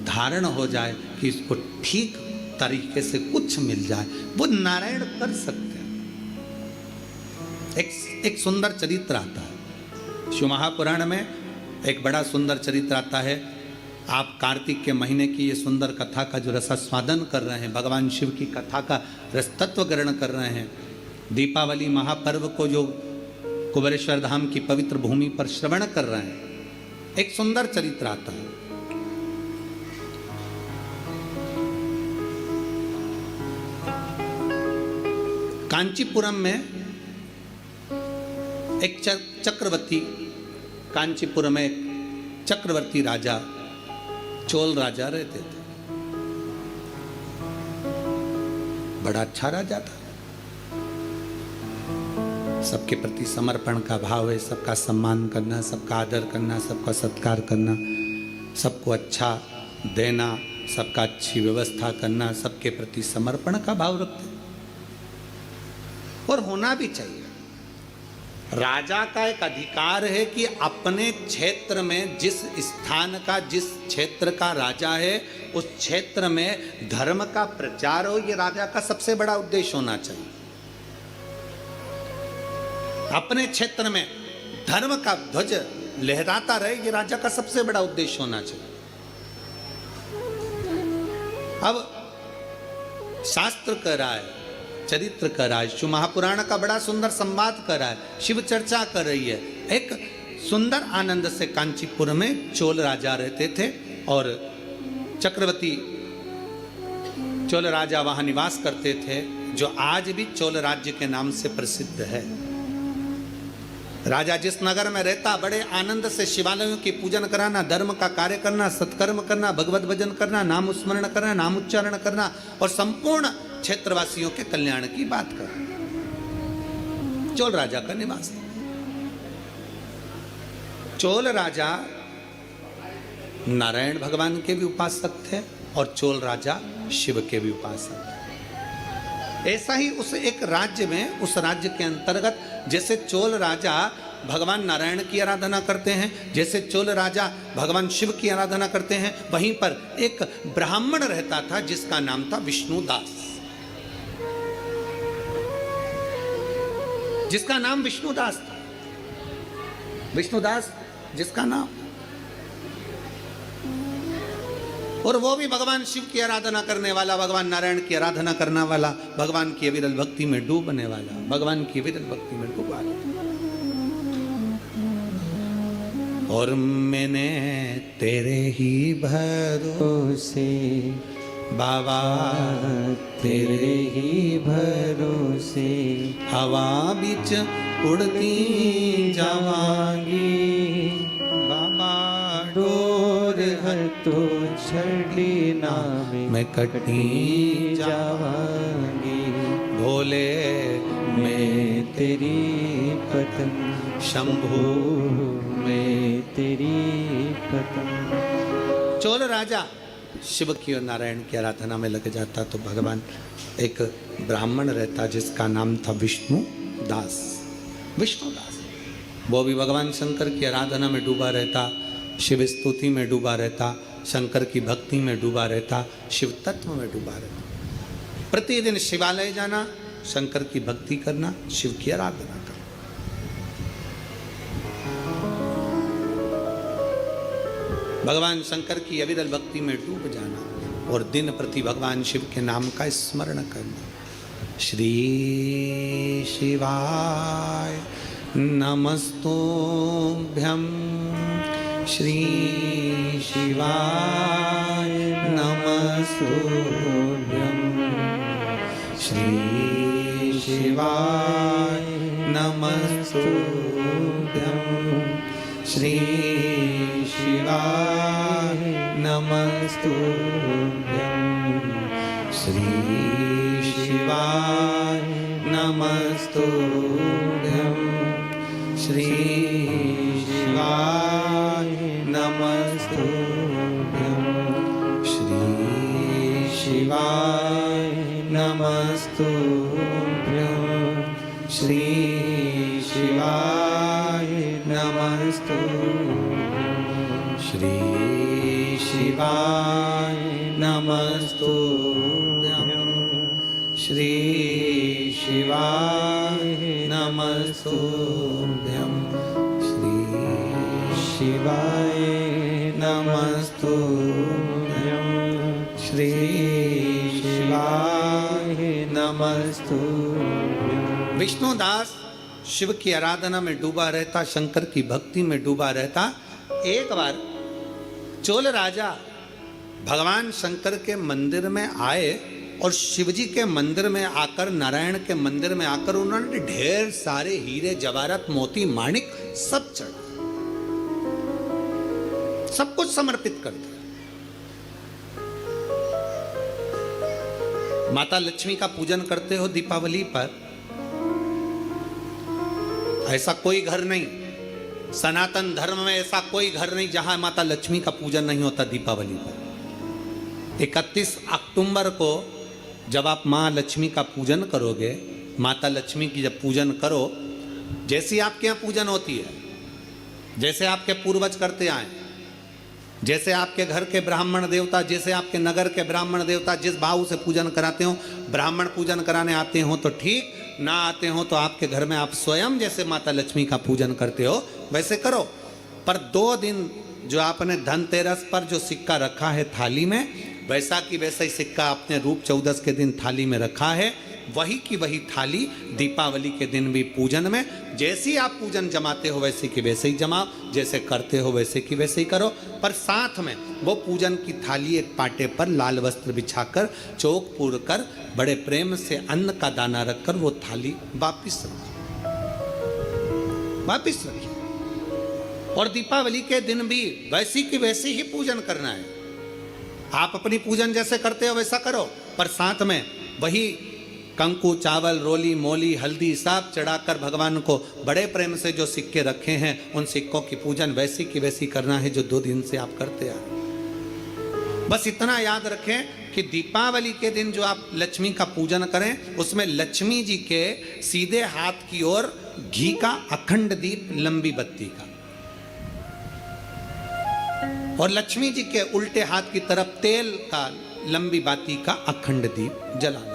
धारण हो जाए कि इसको ठीक तरीके से कुछ मिल जाए, वो नारायण कर सकते हैं। एक सुंदर चरित्र आता है शिव महापुराण में, एक बड़ा सुंदर चरित्र आता है। आप कार्तिक के महीने की ये सुंदर कथा का जो रसास्वादन कर रहे हैं, भगवान शिव की कथा का रसतत्व ग्रहण कर रहे हैं, दीपावली महापर्व को जो कुबेरेश्वर धाम की पवित्र भूमि पर श्रवण कर रहे हैं, एक सुंदर चरित्र आता है। कांचीपुरम में एक चक्रवर्ती, कांचीपुरम में एक चक्रवर्ती राजा, चोल राजा रहते थे। बड़ा अच्छा राजा था, सबके प्रति समर्पण का भाव है, सबका सम्मान करना, सबका आदर करना, सबका सत्कार करना, सबको अच्छा देना, सबका अच्छी व्यवस्था करना, सबके प्रति समर्पण का भाव रखते और होना भी चाहिए। राजा का एक अधिकार है कि अपने क्षेत्र में जिस स्थान का, जिस क्षेत्र का राजा है, उस क्षेत्र में धर्म का प्रचार हो, ये राजा का सबसे बड़ा उद्देश्य होना चाहिए। अपने क्षेत्र में धर्म का ध्वज लहराता रहे, ये राजा का सबसे बड़ा उद्देश्य होना चाहिए। अब शास्त्र कह रहा है, चरित्र कर रहा है, शिव महापुराण का बड़ा सुंदर संवाद कर रहा है, शिव चर्चा कर रही है। एक सुंदर आनंद से कांचीपुर में चोल राजा रहते थे और चक्रवर्ती चोल राजा वहां निवास करते थे, जो आज भी चोल राज्य के नाम से प्रसिद्ध है। राजा जिस नगर में रहता बड़े आनंद से शिवालयों की पूजन कराना, धर्म का कार्य करना, सत्कर्म करना, भगवत भजन करना, नाम स्मरण करना, नाम उच्चारण करना और संपूर्ण क्षेत्रवासियों के कल्याण की बात करना। चोल राजा का निवास था। चोल राजा नारायण भगवान के भी उपासक थे और चोल राजा शिव के भी उपासक थे। ऐसा ही उस एक राज्य में, उस राज्य के अंतर्गत जैसे चोल राजा भगवान नारायण की आराधना करते हैं, जैसे चोल राजा भगवान शिव की आराधना करते हैं, वहीं पर एक ब्राह्मण रहता था जिसका नाम था विष्णुदास, जिसका नाम विष्णुदास था। विष्णुदास जिसका नाम, और वो भी भगवान शिव की आराधना करने वाला, भगवान नारायण की आराधना करने वाला, भगवान की अविरल भक्ति में डूबने वाला, भगवान की अविरल भक्ति में डूबा। और मैंने तेरे ही भरोसे बाबा, तेरे ही भरोसे हवा बीच उड़ती जावांगी बाबा, डोर हर तो छड़ी नामे मैं कटी जावांगी। भोले मैं तेरी पतंग शंभु मैं तेरी पतंग। चोल राजा शिव की और नारायण की आराधना में लग जाता तो भगवान एक ब्राह्मण रहता जिसका नाम था विष्णुदास। विष्णुदास वो भी भगवान शंकर की आराधना में डूबा रहता, शिव स्तुति में डूबा रहता, शंकर की भक्ति में डूबा रहता, शिव तत्व में डूबा रहता। प्रतिदिन शिवालय जाना, शंकर की भक्ति करना, शिव की आराधना करना। भगवान शंकर की अविरल भक्ति में डूब जाना और दिन प्रति भगवान शिव के नाम का स्मरण करना। श्री शिवाय नमस्तुभ्यं, श्री शिवाय नमस्तुभ्यं, श्री शिवाय नमस्तुभ्यं, श्री शिवाय नमस्तुभ्यं, श्री शिवाय नमस्तुभ्यं, श्री शिवाय नमस्तुभ्यं, श्री शिवाय नमस्तुभ्यं, श्री शिवाय नमस्तुभ्यं, श्री शिवाय नमस्तुभ्यं, श्री शिवाय नमस्तुभ्यं, श्री शिवाय नमस्तुभ्यं, श्री शिवाय नमस्तुभ्यं। विष्णुदास शिव की आराधना में डूबा रहता, शंकर की भक्ति में डूबा रहता। एक बार चोल राजा भगवान शंकर के मंदिर में आए और शिवजी के मंदिर में आकर, नारायण के मंदिर में आकर उन्होंने ढेर सारे हीरे जवाहरात मोती माणिक सब चढ़ा, सब कुछ समर्पित कर दिया। माता लक्ष्मी का पूजन करते हो दीपावली पर, ऐसा कोई घर नहीं, सनातन धर्म में ऐसा कोई घर नहीं जहां माता लक्ष्मी का पूजन नहीं होता दीपावली पर। 31 अक्टूबर को जब आप माँ लक्ष्मी का पूजन करोगे, माता लक्ष्मी की जब पूजन करो, जैसी आपके यहाँ पूजन होती है, जैसे आपके पूर्वज करते आए, जैसे आपके घर के ब्राह्मण देवता, जैसे आपके नगर के ब्राह्मण देवता जिस भाव से पूजन कराते हो, ब्राह्मण पूजन कराने आते हो तो ठीक, ना आते हो तो आपके घर में आप स्वयं जैसे माता लक्ष्मी का पूजन करते हो वैसे करो। पर 2 दिन जो आपने धनतेरस पर जो सिक्का रखा है थाली में, वैसा की वैसा ही सिक्का आपने रूप 14 के दिन थाली में रखा है, वही की वही थाली दीपावली के दिन भी पूजन में जैसी आप पूजन जमाते हो वैसे की वैसे ही जमाओ, जैसे करते हो वैसे की वैसे ही करो। पर साथ में वो पूजन की थाली एक पाटे पर लाल वस्त्र बिछाकर, चौक पूर कर, बड़े प्रेम से अन्न का दाना रखकर वो थाली वापिस रखो। वापिस रखिए। और दीपावली के दिन भी वैसी की वैसी ही पूजन करना है। आप अपनी पूजन जैसे करते हो वैसा करो, पर साथ में वही कंकु, चावल, रोली, मोली, हल्दी सब चढ़ाकर भगवान को बड़े प्रेम से जो सिक्के रखे हैं उन सिक्कों की पूजन वैसी की वैसी करना है जो 2 दिन से आप करते आ रहे हैं। बस इतना याद रखें कि दीपावली के दिन जो आप लक्ष्मी का पूजन करें उसमें लक्ष्मी जी के सीधे हाथ की ओर घी का अखंड दीप, लंबी बत्ती का, और लक्ष्मी जी के उल्टे हाथ की तरफ तेल का, लंबी बाती का अखंड दीप जलाना।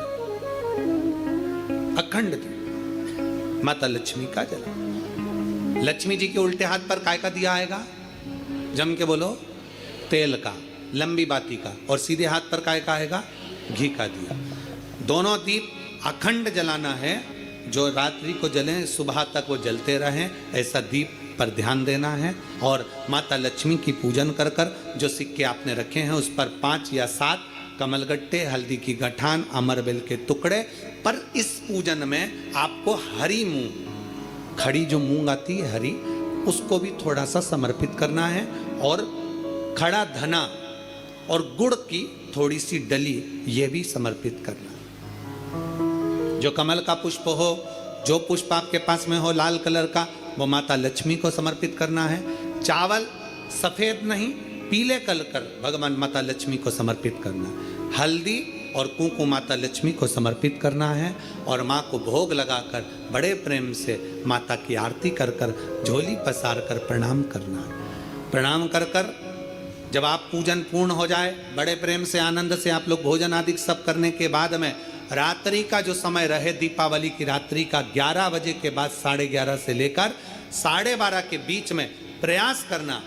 अखंड दीप माता लक्ष्मी का जलाना। लक्ष्मी जी के उल्टे हाथ पर काय का दिया आएगा? जम के बोलो, तेल का, लंबी बाती का, और सीधे हाथ पर काय का आएगा? घी का दिया। दोनों दीप अखंड जलाना है, जो रात्रि को जलें सुबह तक वो जलते रहें, ऐसा दीप पर ध्यान देना है। और माता लक्ष्मी की पूजन कर कर जो सिक्के आपने रखे हैं उस पर 5 या 7 कमलगट्टे, हल्दी की गठान, अमरबेल के टुकड़े। पर इस पूजन में आपको हरी मूंग, खड़ी जो मूंग आती है हरी, उसको भी थोड़ा सा समर्पित करना है, और खड़ा धना और गुड़ की थोड़ी सी डली ये भी समर्पित करना है। जो कमल का पुष्प हो, जो पुष्प आपके पास में हो लाल कलर का, वो माता लक्ष्मी को समर्पित करना है। चावल सफेद नहीं, पीले कलर कर भगवान माता लक्ष्मी को समर्पित करना है। हल्दी और कुंकु माता लक्ष्मी को समर्पित करना है, और माँ को भोग लगाकर बड़े प्रेम से माता की आरती कर कर, झोली पसार कर प्रणाम करना है। प्रणाम कर कर जब आप पूजन पूर्ण हो जाए, बड़े प्रेम से आनंद से आप लोग भोजन आदि सब करने के बाद में रात्रि का जो समय रहे, दीपावली की रात्रि का 11 बजे के बाद 11:30 से लेकर 12:30 के बीच में प्रयास करना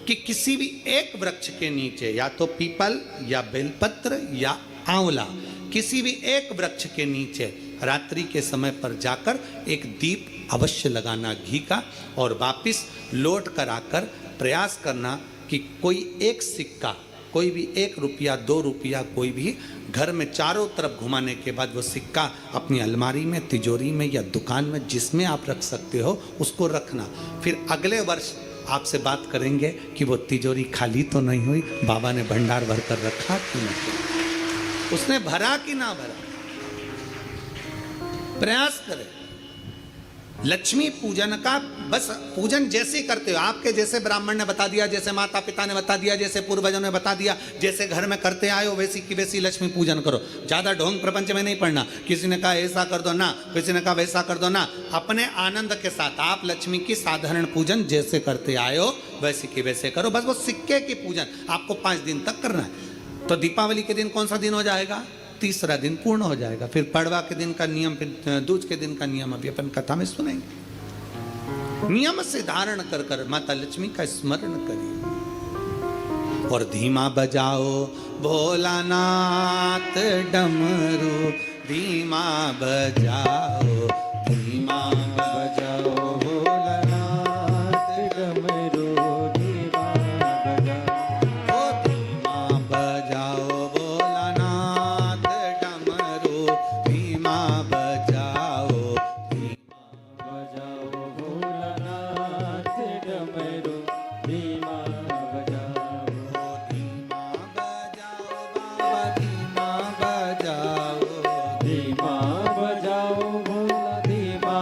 कि किसी भी एक वृक्ष के नीचे, या तो पीपल या बेलपत्र या आंवला, किसी भी एक वृक्ष के नीचे रात्रि के समय पर जाकर एक दीप अवश्य लगाना घी का, और वापिस लौट कर आकर प्रयास करना कि कोई एक सिक्का, कोई भी 1 रुपया 2 रुपया, कोई भी घर में चारों तरफ घुमाने के बाद वो सिक्का अपनी अलमारी में, तिजोरी में या दुकान में जिसमें आप रख सकते हो उसको रखना। फिर अगले वर्ष आपसे बात करेंगे कि वो तिजोरी खाली तो नहीं हुई, बाबा ने भंडार भर कर रखा कि नहीं, उसने भरा कि ना भरा। प्रयास करें। लक्ष्मी पूजन का बस पूजन जैसे करते हो, आपके जैसे ब्राह्मण ने बता दिया, जैसे माता पिता ने बता दिया, जैसे पूर्वजों ने बता दिया, जैसे घर में करते आए हो वैसी की वैसी लक्ष्मी पूजन करो। ज़्यादा ढोंग प्रपंच में नहीं पड़ना, किसी ने कहा ऐसा कर दो ना, किसी ने कहा वैसा कर दो ना। अपने आनंद के साथ आप लक्ष्मी की साधारण पूजन जैसे करते आए हो वैसी की वैसे करो। बस वो सिक्के की पूजन आपको 5 दिन तक करना है। तो दीपावली के दिन कौन सा दिन हो जाएगा? 3रा दिन पूर्ण हो जाएगा। फिर पड़वा के दिन का नियम, फिर दूज के दिन का नियम अभी अपन कथा में सुनेंगे। नियम से धारण कर कर माता लक्ष्मी का स्मरण करिए। और धीमा बजाओ भोलानाथ डमरू, धीमा बजाओ, धीमा बजाओ भोलानाथ डमरू, धीमा बजाओ, ओ धीमा बजाओ भोलानाथ डमरू, धीमा बजाओ, धीमा बजाओ भोलानाथ डमरू, धीमा बजाओ, धीमा बजाओ बाबा, धीमा बजाओ, धीमा बजाओ भोला, धीमा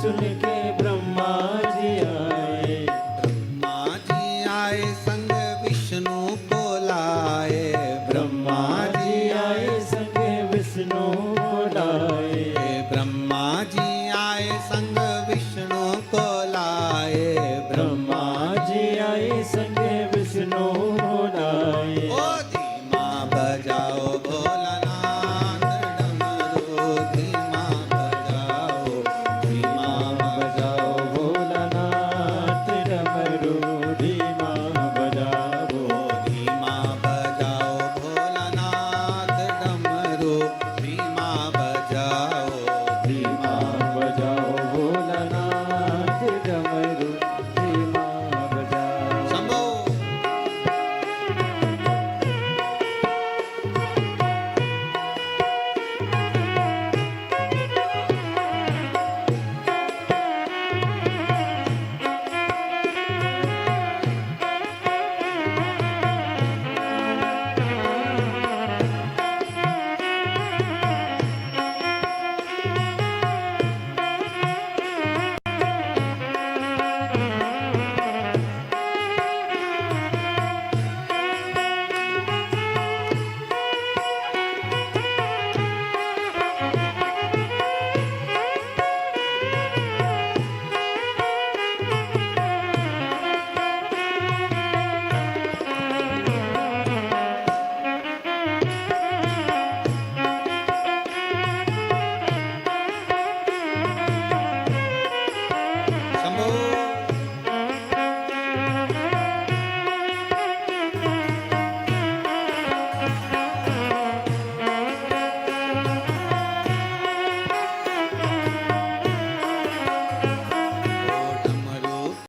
सुन के ब्रह्मा